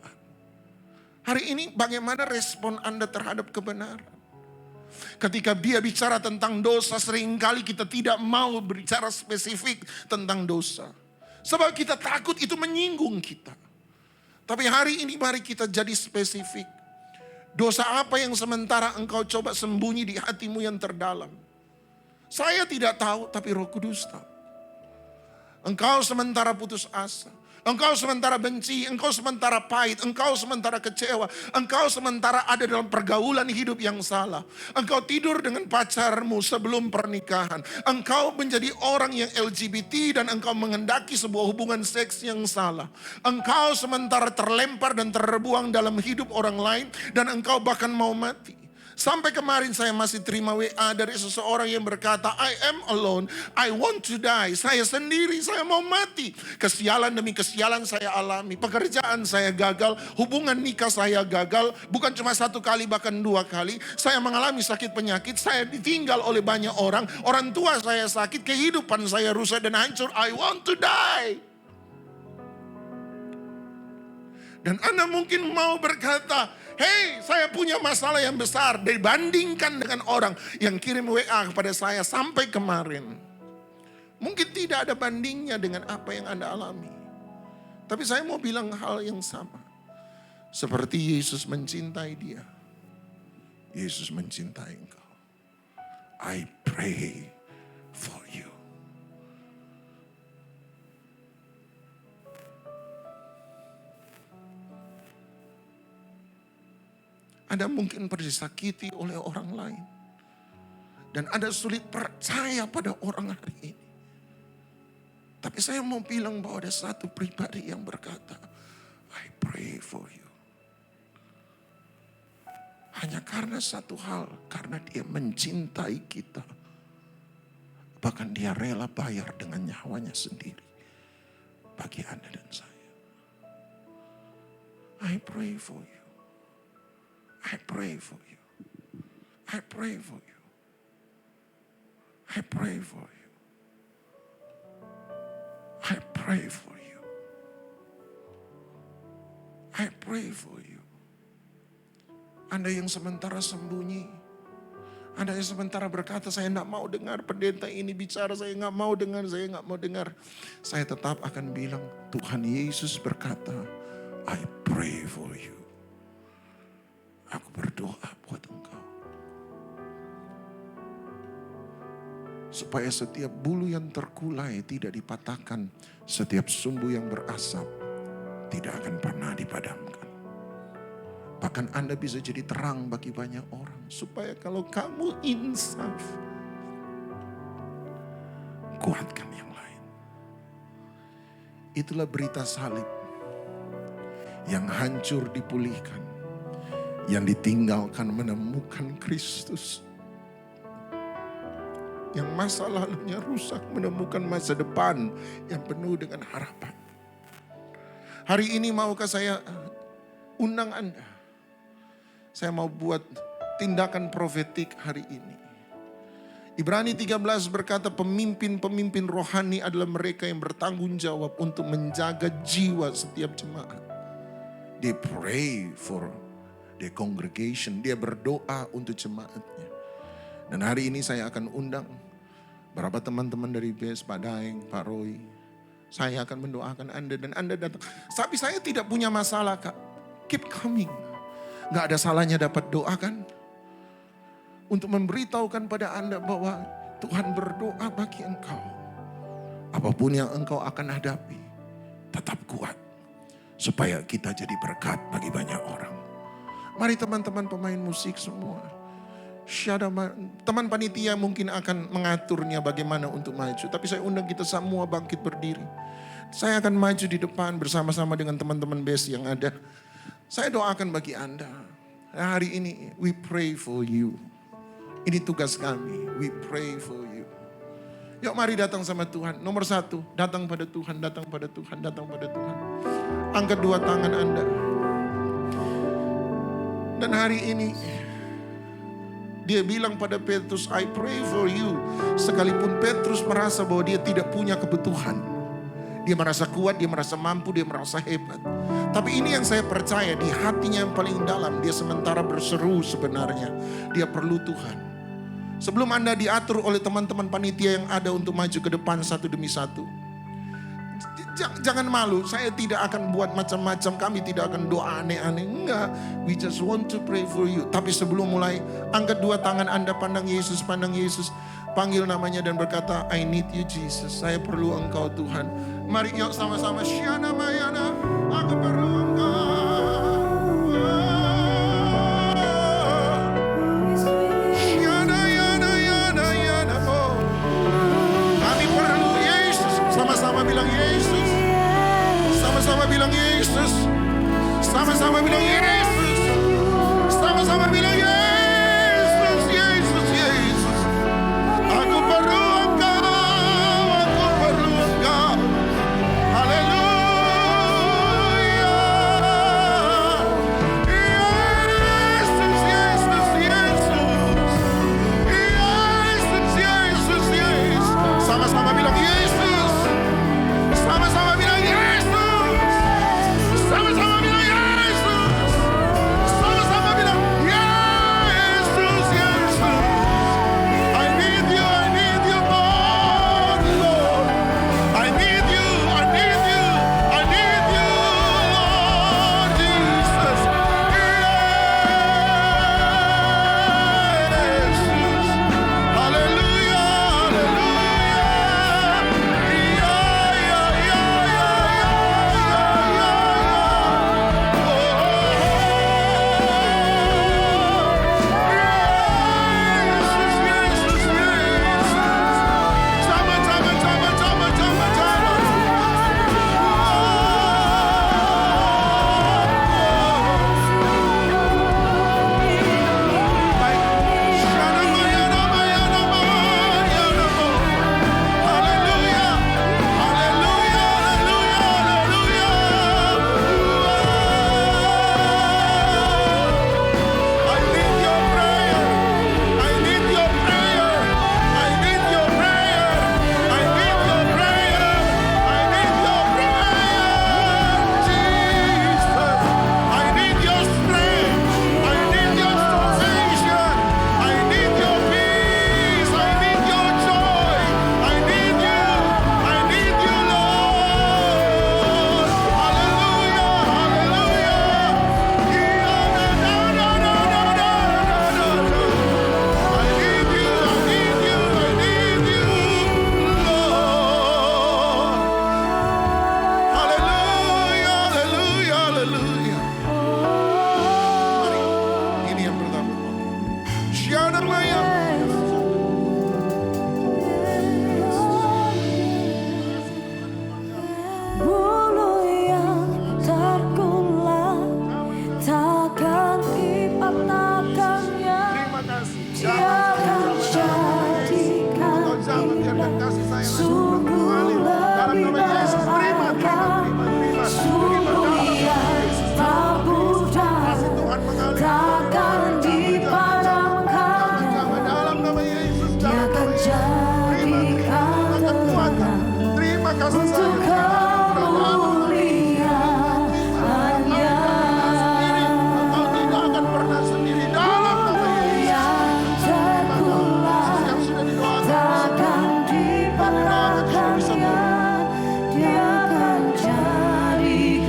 Hari ini bagaimana respon Anda terhadap kebenaran? Ketika dia bicara tentang dosa, seringkali kita tidak mau berbicara spesifik tentang dosa. Sebab kita takut itu menyinggung kita. Tapi hari ini mari kita jadi spesifik. Dosa apa yang sementara engkau coba sembunyi di hatimu yang terdalam? Saya tidak tahu, tapi Roh Kudus tahu. Engkau sementara putus asa. Engkau sementara benci, engkau sementara pahit, engkau sementara kecewa, engkau sementara ada dalam pergaulan hidup yang salah. Engkau tidur dengan pacarmu sebelum pernikahan. Engkau menjadi orang yang LGBT dan engkau mengendaki sebuah hubungan seks yang salah. Engkau sementara terlempar dan terbuang dalam hidup orang lain dan engkau bahkan mau mati. Sampai kemarin saya masih terima WA dari seseorang yang berkata, I am alone, I want to die. Saya sendiri, saya mau mati. Kesialan demi kesialan saya alami. Pekerjaan saya gagal, hubungan nikah saya gagal. Bukan cuma 1 kali, bahkan 2 kali. Saya mengalami sakit penyakit, saya ditinggal oleh banyak orang. Orang tua saya sakit, kehidupan saya rusak dan hancur. I want to die. Dan Anda mungkin mau berkata, hey, saya punya masalah yang besar dibandingkan dengan orang yang kirim WA kepada saya sampai kemarin. Mungkin tidak ada bandingnya dengan apa yang Anda alami. Tapi saya mau bilang hal yang sama. Seperti Yesus mencintai dia. Yesus mencintai engkau. I pray for you. Anda mungkin pernah disakiti oleh orang lain. Dan Anda sulit percaya pada orang hari ini. Tapi saya mau bilang bahwa ada satu pribadi yang berkata, I pray for you. Hanya karena satu hal, karena dia mencintai kita. Bahkan dia rela bayar dengan nyawanya sendiri. bagi Anda dan saya. I pray for you. I pray for you. I pray for you. I pray for you. I pray for you. I pray for you. Anda yang sementara sembunyi, Anda yang sementara berkata, saya tidak mau dengar pendeta ini bicara, saya nggak mau dengar, saya nggak mau dengar. Saya tetap akan bilang, Tuhan Yesus berkata, I pray for you. Aku berdoa buat engkau. Supaya setiap bulu yang terkulai tidak dipatahkan, setiap sumbu yang berasap tidak akan pernah dipadamkan. Bahkan Anda bisa jadi terang bagi banyak orang. Supaya kalau kamu insaf, kuatkan yang lain. Itulah berita salib. Yang hancur dipulihkan. Yang ditinggalkan menemukan Kristus. Yang masa lalunya rusak menemukan masa depan yang penuh dengan harapan. Hari ini maukah saya undang Anda? Saya mau buat tindakan profetik hari ini. Ibrani 13 berkata pemimpin-pemimpin rohani adalah mereka yang bertanggung jawab untuk menjaga jiwa setiap jemaat. They pray for the congregation. Dia berdoa untuk jemaatnya. Dan hari ini saya akan undang beberapa teman-teman dari BES, Pak Daeng, Pak Roy. Saya akan mendoakan Anda dan Anda datang. Tapi saya tidak punya masalah, Kak. Keep coming. Gak ada salahnya dapat doa kan? Untuk memberitahukan pada Anda bahwa Tuhan berdoa bagi engkau. Apapun yang engkau akan hadapi, tetap kuat. Supaya kita jadi berkat bagi banyak orang. Mari teman-teman pemain musik semua. Teman panitia mungkin akan mengaturnya bagaimana untuk maju. Tapi saya undang kita semua bangkit berdiri. Saya akan maju di depan bersama-sama dengan teman-teman BES yang ada. Saya doakan bagi Anda. Hari ini we pray for you. Ini tugas kami. We pray for you. Yuk mari datang sama Tuhan. Nomor 1, datang pada Tuhan, datang pada Tuhan, datang pada Tuhan. Angkat 2 tangan Anda. Dan hari ini dia bilang pada Petrus, I pray for you. Sekalipun Petrus merasa bahwa dia tidak punya kebutuhan. Dia merasa kuat, dia merasa mampu, dia merasa hebat. Tapi ini yang saya percaya di hatinya yang paling dalam. Dia sementara berseru sebenarnya. Dia perlu Tuhan. Sebelum Anda diatur oleh teman-teman panitia yang ada untuk maju ke depan satu demi satu. Jangan malu, saya tidak akan buat macam-macam, kami tidak akan doa aneh-aneh. Enggak, we just want to pray for you. Tapi sebelum mulai, angkat 2 tangan Anda, pandang Yesus, panggil namanya dan berkata, I need you Jesus, saya perlu engkau Tuhan. Mari yuk sama-sama, Syana Mayana, aku perlu engkau. Kami perlu Yesus, sama-sama bilang Yesus. Sama-sama bilang Yesus. Sama-sama bilang Yesus. Sama-sama bilang Yesus. Yesus, Yesus. Aku perlu engkau. Aku perlu engkau. Haleluya. Yesus, Yesus, Yesus. Yesus, Yesus, Yesus. Sama-sama bilang Yesus. Sama-sama bilang Yesus. Sama-sama bilang Yesus.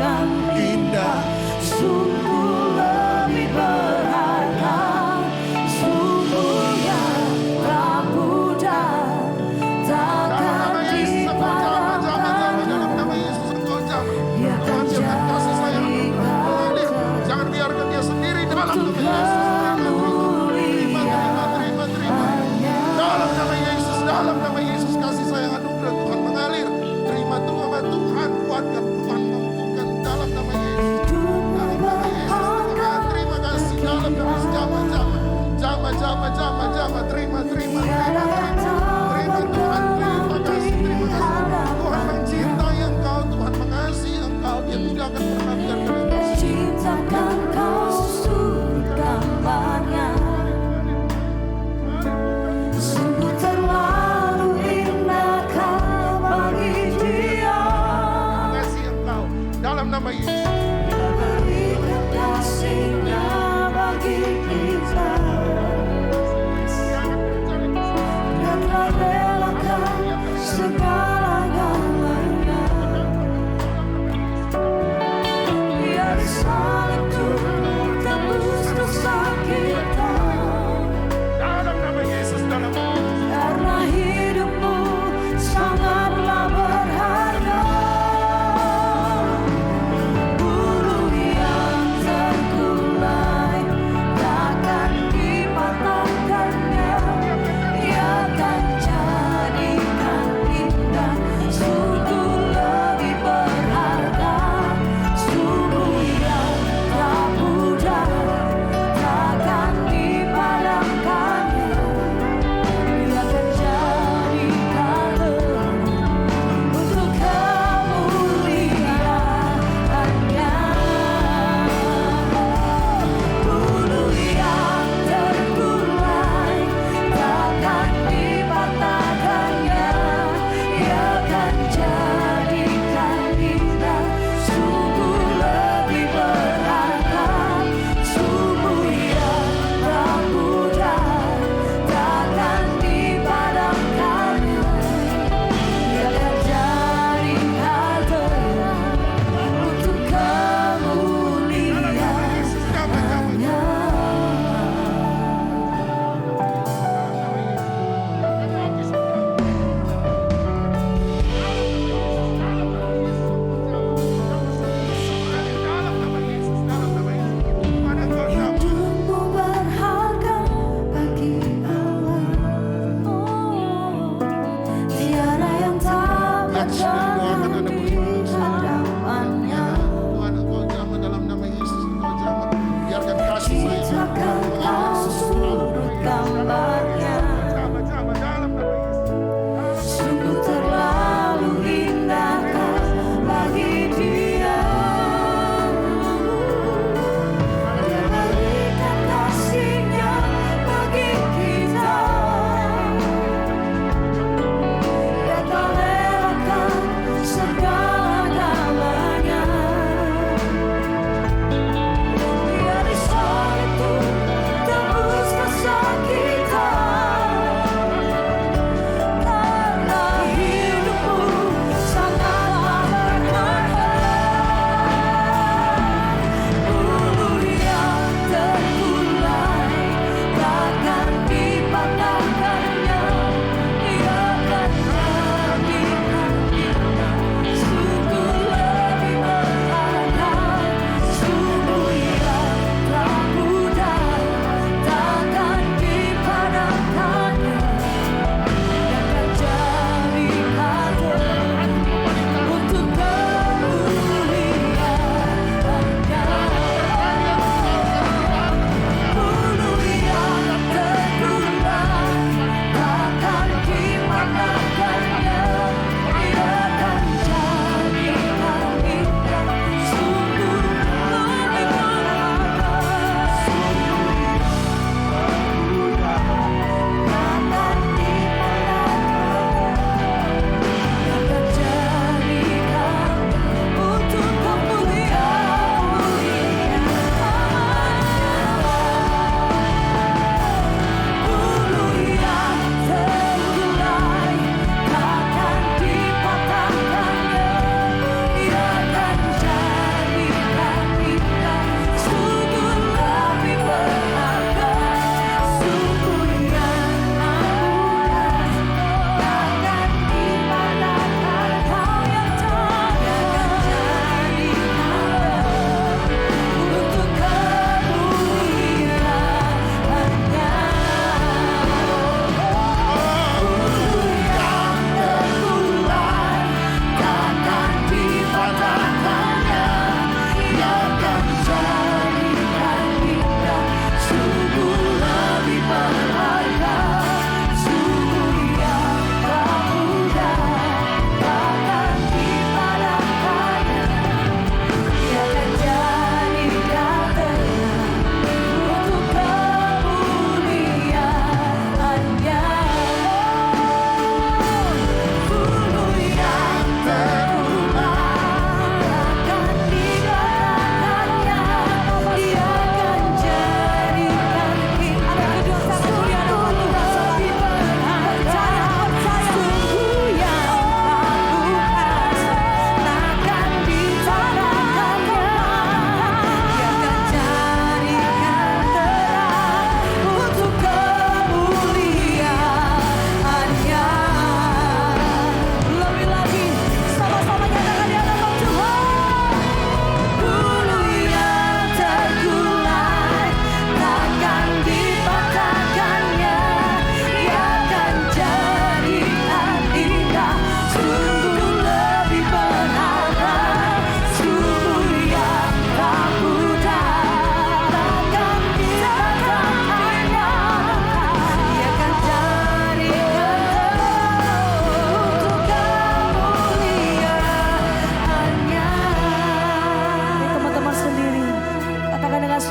yang indah, sungguh lebih berharga, sungguh yang tak mudah, takkan dipandang. Dalam nama Yesus engkau jamah. Dia akan Tuhan kasih sayang mengalir. Jangan biarkan dia sendiri dalam nama Yesus. Dalam nama Yesus, dalam nama Yesus kasih sayang anugerah Tuhan mengalir. Terima Tuhan, Tuhan kuatkan, Tuhan mampukan dalam nama Yesus. Dalam nama Yesus, Tuhan terima kasih dalam nama Yesus. Jama. Terima Tuhan, terima kasih. Tuhan mencintai engkau, Tuhan mengasihi engkau. Dia tidak akan pernah biarkan engkau. Ciptakan kau suri gambarnya, sungguh terlalu indah kau bagi dia. Mengasihi engkau dalam nama Yesus. Dia berikan kasih-Nya bagi kita. Dia telah relakan segala-galanya. Dia disalib untuk tebus dosa kita. Dalam nama Yesus, dalam nama Yesus. Karena hidupmu sangatlah berharga. Bulu yang terkulai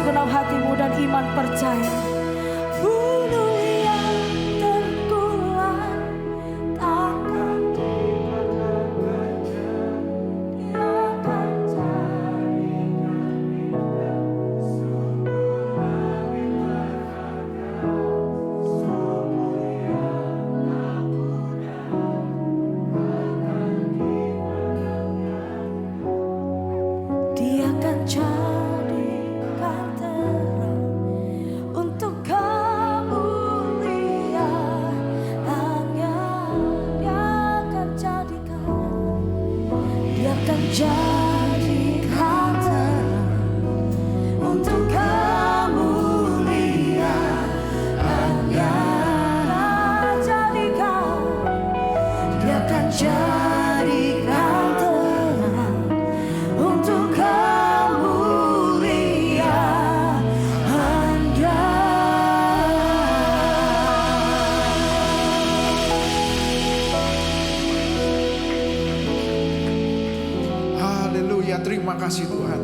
segenap hatimu dan iman percaya. Bunuh yang tengkulan takkan dia akan Dia akan jadikan terang untuk kemuliaan-Nya. Dia akan jadikan, Dia akan jadikan terang untuk kemuliaan-Nya. Jadikan, Dia akan jadikan terang untuk kemuliaan-Nya. Haleluya, terima kasih Tuhan.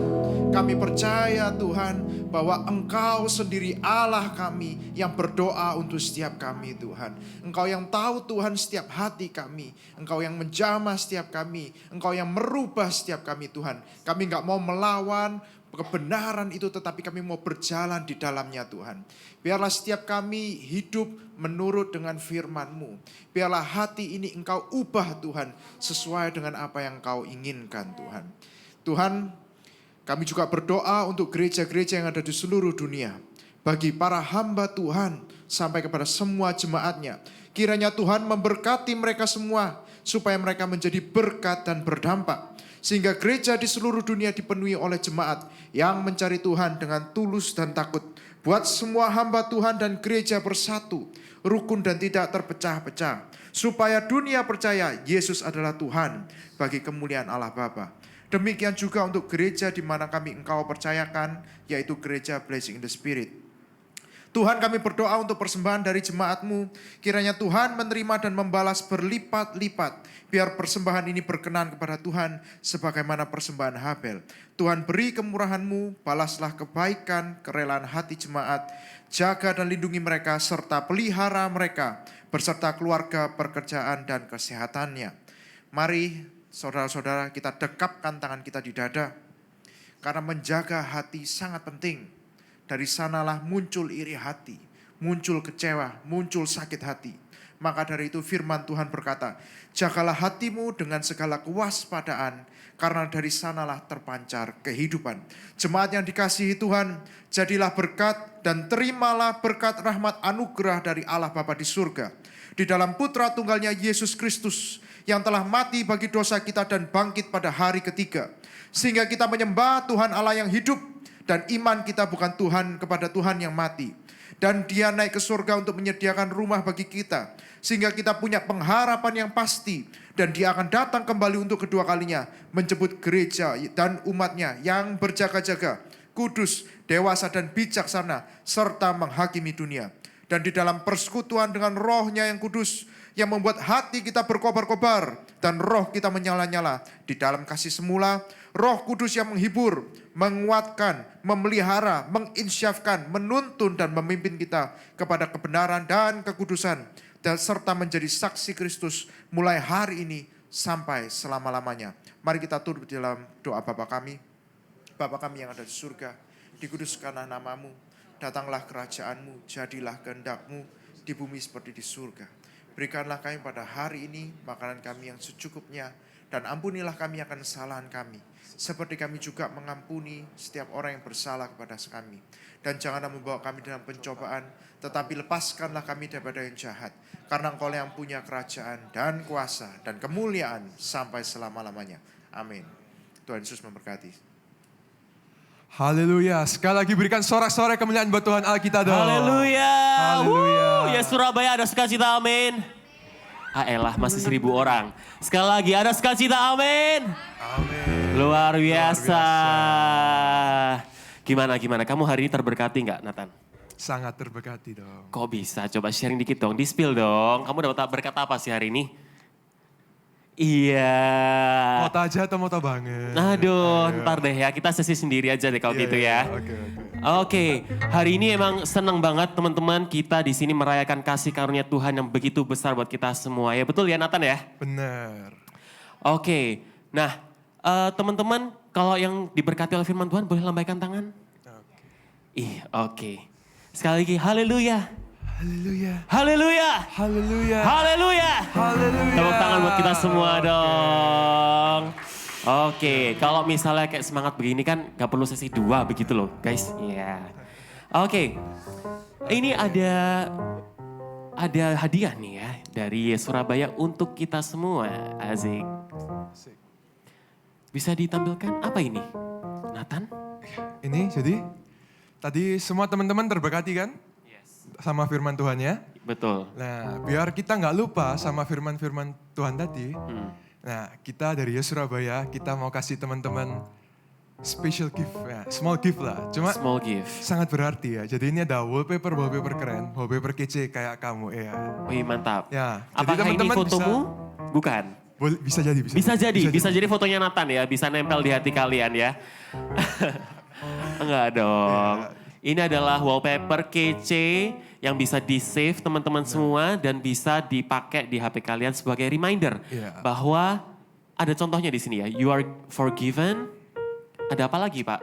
Kami percaya Tuhan bahwa Engkau sendiri Allah kami yang berdoa untuk setiap kami Tuhan. Engkau yang tahu Tuhan setiap hati kami. Engkau yang menjamah setiap kami. Engkau yang merubah setiap kami Tuhan. Kami gak mau melawan kebenaran itu, tetapi kami mau berjalan di dalamnya Tuhan. Biarlah setiap kami hidup menurut dengan firman-Mu. Biarlah hati ini Engkau ubah Tuhan sesuai dengan apa yang Engkau inginkan Tuhan. Tuhan, kami juga berdoa untuk gereja-gereja yang ada di seluruh dunia. Bagi para hamba Tuhan sampai kepada semua jemaatnya. Kiranya Tuhan memberkati mereka semua supaya mereka menjadi berkat dan berdampak. Sehingga gereja di seluruh dunia dipenuhi oleh jemaat yang mencari Tuhan dengan tulus dan takut. Buat semua hamba Tuhan dan gereja bersatu, rukun dan tidak terpecah-pecah. Supaya dunia percaya Yesus adalah Tuhan bagi kemuliaan Allah Bapa. Demikian juga untuk gereja di mana kami Engkau percayakan, yaitu gereja Blessing in the Spirit. Tuhan, kami berdoa untuk persembahan dari jemaat-Mu. Kiranya Tuhan menerima dan membalas berlipat-lipat. Biar persembahan ini berkenan kepada Tuhan sebagaimana persembahan Habel. Tuhan, beri kemurahan-Mu, balaslah kebaikan, kerelaan hati jemaat. Jaga dan lindungi mereka serta pelihara mereka beserta keluarga, pekerjaan dan kesehatannya. Mari saudara-saudara, kita dekapkan tangan kita di dada. Karena menjaga hati sangat penting. Dari sanalah muncul iri hati, muncul kecewa, muncul sakit hati. Maka dari itu firman Tuhan berkata, jagalah hatimu dengan segala kewaspadaan, karena dari sanalah terpancar kehidupan. Jemaat yang dikasihi Tuhan, jadilah berkat dan terimalah berkat rahmat anugerah dari Allah Bapa di surga. Di dalam putra tunggalnya Yesus Kristus, yang telah mati bagi dosa kita dan bangkit pada hari ketiga. Sehingga kita menyembah Tuhan Allah yang hidup, dan iman kita bukan Tuhan kepada Tuhan yang mati. Dan Dia naik ke surga untuk menyediakan rumah bagi kita. Sehingga kita punya pengharapan yang pasti. Dan Dia akan datang kembali untuk kedua kalinya. Menjemput gereja dan umatnya yang berjaga-jaga, kudus, dewasa dan bijaksana, serta menghakimi dunia. Dan di dalam persekutuan dengan Roh-Nya yang kudus, yang membuat hati kita berkobar-kobar dan roh kita menyala-nyala di dalam kasih semula. Roh Kudus yang menghibur, menguatkan, memelihara, menginsyafkan, menuntun dan memimpin kita kepada kebenaran dan kekudusan, dan serta menjadi saksi Kristus mulai hari ini sampai selama-lamanya. Mari kita turut di dalam doa Bapa kami. Bapa kami yang ada di surga, dikuduskanlah nama-Mu, datanglah kerajaan-Mu, jadilah kehendak-Mu di bumi seperti di surga. Berikanlah kami pada hari ini makanan kami yang secukupnya, dan ampunilah kami akan kesalahan kami, seperti kami juga mengampuni setiap orang yang bersalah kepada kami. Dan janganlah membawa kami dalam pencobaan, tetapi lepaskanlah kami daripada yang jahat. Karena Engkau yang punya kerajaan dan kuasa dan kemuliaan sampai selama-lamanya. Amin. Tuhan Yesus memberkati. Haleluya. Sekali lagi berikan sorak-sorai kemuliaan buat Tuhan Allah kita dong. Haleluya. Haleluya. Ya Surabaya ada sukacita, amin. Elah masih 1.000 orang. Sekali lagi ada sukacita, amin. Amin. Luar biasa. Gimana? Kamu hari ini terberkati nggak, Nathan? Sangat terberkati dong. Kok bisa? Coba sharing dikit dong, di-spill dong. Kamu dapat berkat apa sih hari ini? Iya. Mau aja atau mau banget? Aduh, ntar deh ya. Kita sesi sendiri aja deh kalau gitu ya. Oke. Oke, hari ini emang senang banget teman-teman kita di sini merayakan kasih karunia Tuhan yang begitu besar buat kita semua. Ya betul ya Nathan ya? Benar. Oke, nah teman-teman kalau yang diberkati oleh firman Tuhan boleh lambaikan tangan? Oke. Sekali lagi, haleluya. Haleluya. Haleluya. Haleluya. Haleluya. Haleluya. Tepuk tangan buat kita semua dong. Oke, kalau misalnya kayak semangat begini kan gak perlu sesi 2 begitu loh guys. Iya. Oke, ini ada hadiah nih ya dari Surabaya untuk kita semua. Asik. Bisa ditampilkan apa ini? Nathan? Ini jadi tadi semua teman-teman terberkati kan? Sama firman Tuhannya. Betul. Nah, biar kita nggak lupa sama firman-firman Tuhan tadi. Nah, kita dari Surabaya, kita mau kasih teman-teman special gift, ya, small gift lah. Cuma Small gift. sangat berarti ya. Jadi ini ada wallpaper keren, wallpaper kece kayak kamu ya. Wih mantap. Ya, jadi Apakah ini teman-teman fotomu? Bukan. Bisa jadi. Bisa jadi fotonya Nathan ya, bisa nempel di hati kalian ya. Enggak dong. Ini adalah wallpaper kece yang bisa di-save teman-teman semua dan bisa dipakai di HP kalian sebagai reminder bahwa ada contohnya di sini ya. You are forgiven. Ada apa lagi, Pak?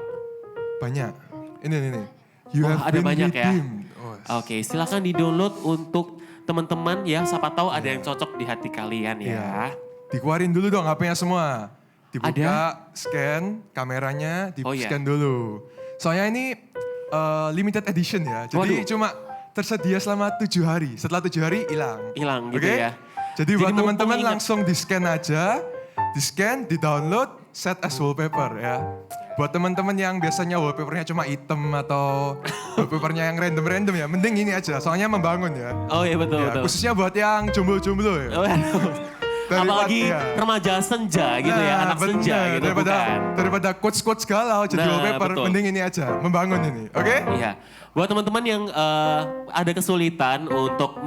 Banyak. Ini. You have ada been banyak redeemed. ya. Oke, silakan di-download untuk teman-teman ya. Siapa tahu ada yang cocok di hati kalian ya. Dikeluarin dulu dong HP-nya semua. Dibuka, Ada? scan kameranya, Oh, iya. di-scan dulu. Soalnya ini limited edition ya. Jadi Waduh. cuma tersedia selama 7 hari. Setelah 7 hari hilang. Hilang gitu Oke? ya. Jadi buat mumpung teman-teman ingat- langsung di-scan aja. Di-scan, di-download, set as wallpaper ya. Buat teman-teman yang biasanya wallpapernya cuma hitam atau wallpapernya yang random-random ya. Mending ini aja, soalnya membangun ya. Oh iya betul, Ya, betul. khususnya buat yang jomblo-jomblo ya. Waduh. Daripada- Apalagi iya. remaja senja gitu ya, anak bener. senja gitu bukan. Daripada quotes-quotes galau jadi Nah, wallpaper, betul. mending ini aja, membangun ini, oke? Iya. Buat teman-teman yang ada kesulitan untuk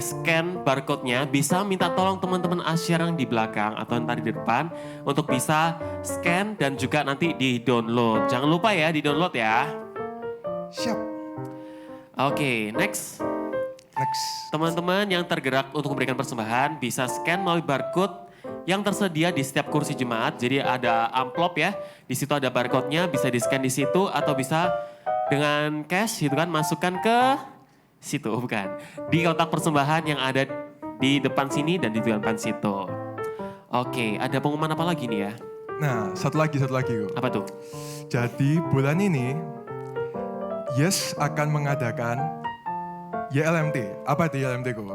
scan barcode-nya, bisa minta tolong teman-teman asyar yang di belakang atau yang tadi di depan untuk bisa scan dan juga nanti di-download. Jangan lupa ya, di-download ya. Siap. Oke, next. Next. Teman-teman yang tergerak untuk memberikan persembahan bisa scan melalui barcode yang tersedia di setiap kursi jemaat. Jadi ada amplop ya, di situ ada barcode-nya, bisa di-scan di situ atau bisa dengan cash gitu kan, masukkan ke situ, bukan. Di kotak persembahan yang ada di depan sini dan di depan situ. Oke, ada pengumuman apa lagi nih ya? Nah, satu lagi kok. Apa tuh? Jadi bulan ini, Yes akan mengadakan YLMT. Apa itu YLMT kok?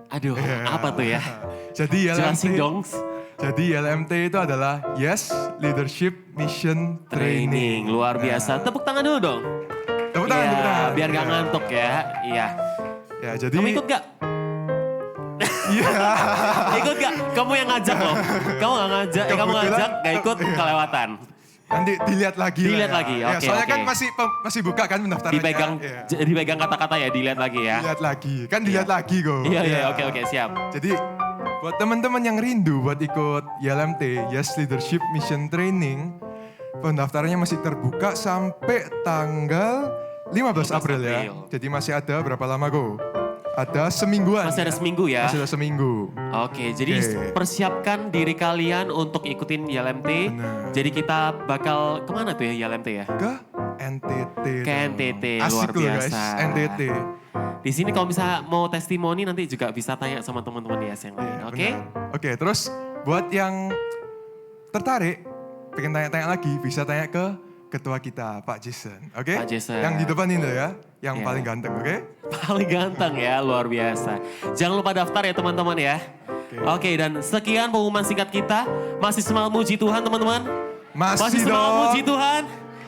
Aduh, apa tuh ya? Jadi Jelasin YLMT, dong. jadi YLMT itu adalah Yes Leadership Mission Training. Luar biasa. Tepuk tangan dulu dong. Tepuk tangan, Iya, tepuk tangan. biar gak Iya. ngantuk ya. Iya. Ya, jadi Kamu ikut gak? Iya. Ikut gak? Kamu yang ngajak loh. Kamu gak ngajak, kamu Kebetulan- ngajak, gak ikut, kelewatan. Nanti dilihat lagi. Dilihat lah ya. lagi, Ya, oke, soalnya oke. kan masih buka kan pendaftarannya. Iya. Dipegang kata-kata ya, dilihat lagi ya. Dilihat lagi, kan dilihat lagi kok. Iya, Ya. oke, siap. Jadi buat teman-teman yang rindu buat ikut YLMT, Yes Leadership Mission Training, pendaftarannya masih terbuka sampai tanggal 15 April ya. April. Jadi masih ada berapa lama kok? Ada semingguan. Masih ada seminggu ya? Masih ada seminggu. Oke, jadi Oke. persiapkan diri kalian untuk ikutin YLMT. Benar. Jadi kita bakal kemana tuh ya YLMT ya? Ke NTT. Ke NTT, luar Asik loh guys, biasa. NTT. Di sini kalau bisa mau testimoni nanti juga bisa tanya sama teman-teman ya yang lain, Iya, oke? benar. Oke, terus buat yang tertarik, pengen tanya-tanya lagi, bisa tanya ke ketua kita, Pak Jason. Oke? Pak Jason. Yang di depan ini ya, yang Iya. paling ganteng, oke? Paling ganteng ya, luar biasa. Jangan lupa daftar ya teman-teman ya. Oke, dan sekian pengumuman singkat kita. Masih semangat muji Tuhan teman-teman? Masih semangat dong. muji Tuhan?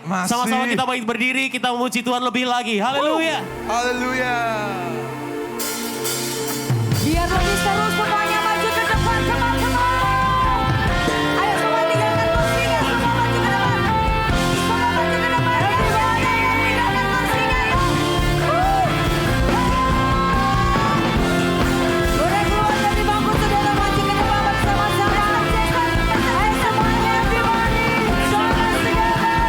Masih. Sama-sama kita baik berdiri, kita memuji Tuhan lebih lagi. Haleluya. Haleluya. Biar lebih seru semuanya maju ke depan teman-teman. Ayo semua tinggalkan kursinya, semua maju ke depan. Semua maju ke depan. Everybody, tinggalkan kursinya ya. Boleh keluar dari bangku saudara, maju ke depan bersama-sama. Ayo semuanya everybody, join us together.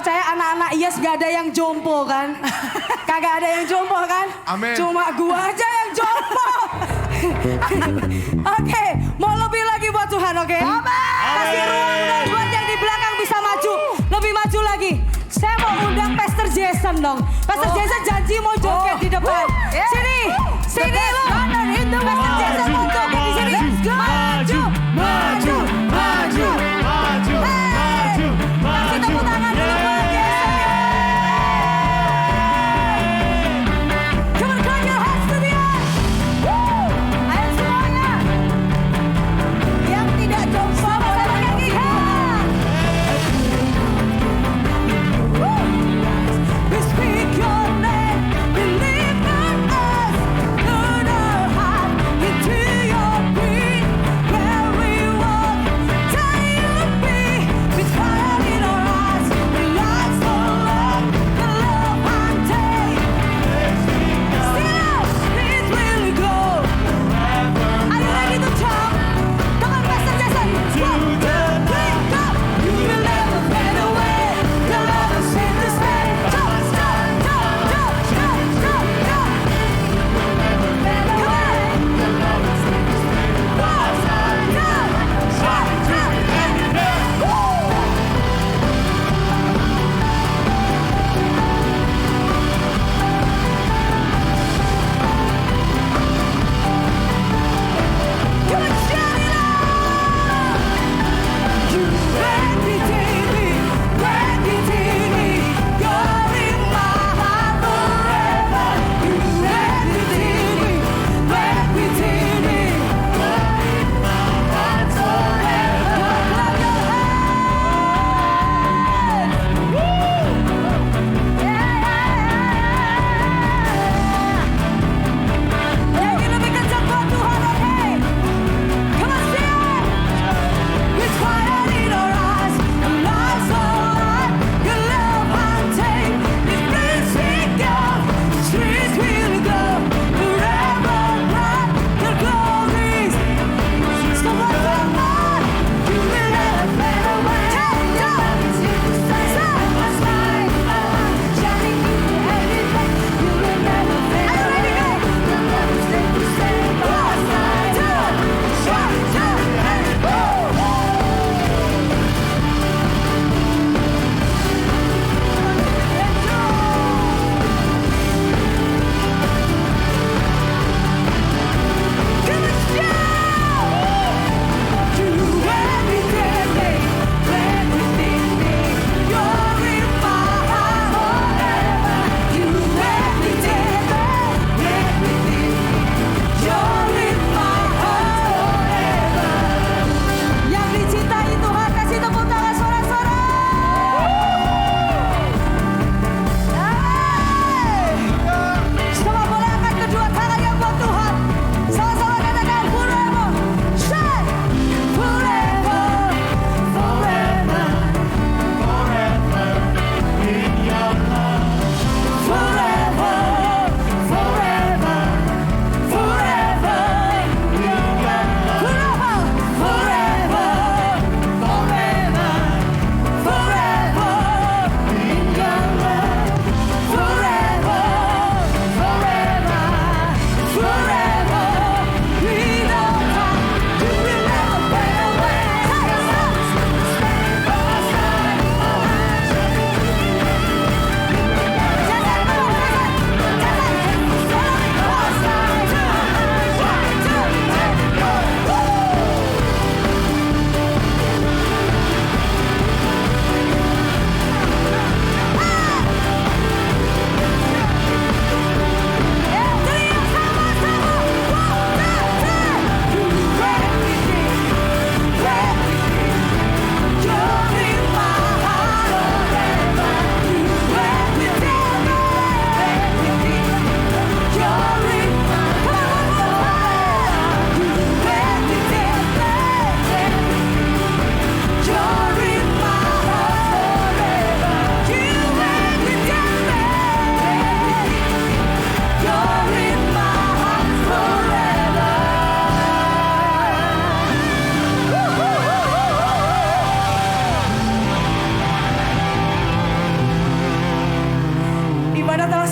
percaya anak-anak Yes gak ada yang jompo kan? Kagak ada yang jompo kan? Amin. Cuma gua aja yang jompo. Oke, mau lebih lagi buat Tuhan, oke? Kasih ruang dong buat yang di belakang bisa maju. Lebih maju lagi. Saya mau undang Pastor Jason dong. Pastor Jason janji mau joget di depan. Sini, sini lo. Pastor Jason mau joget di sini. Maju, maju, maju, maju, maju. Kasih tepuk tangan dulu buat Jason. Come on, clap your hands to the air. Ayo semuanya. Yang tidak jompo boleh bernyanyi. We speak your name,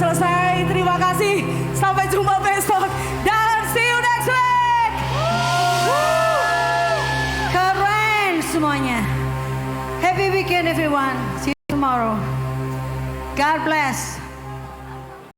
selesai. Terima kasih. Sampai jumpa besok. Dan see you next week. Keren semuanya. Happy weekend everyone. See you tomorrow. God bless.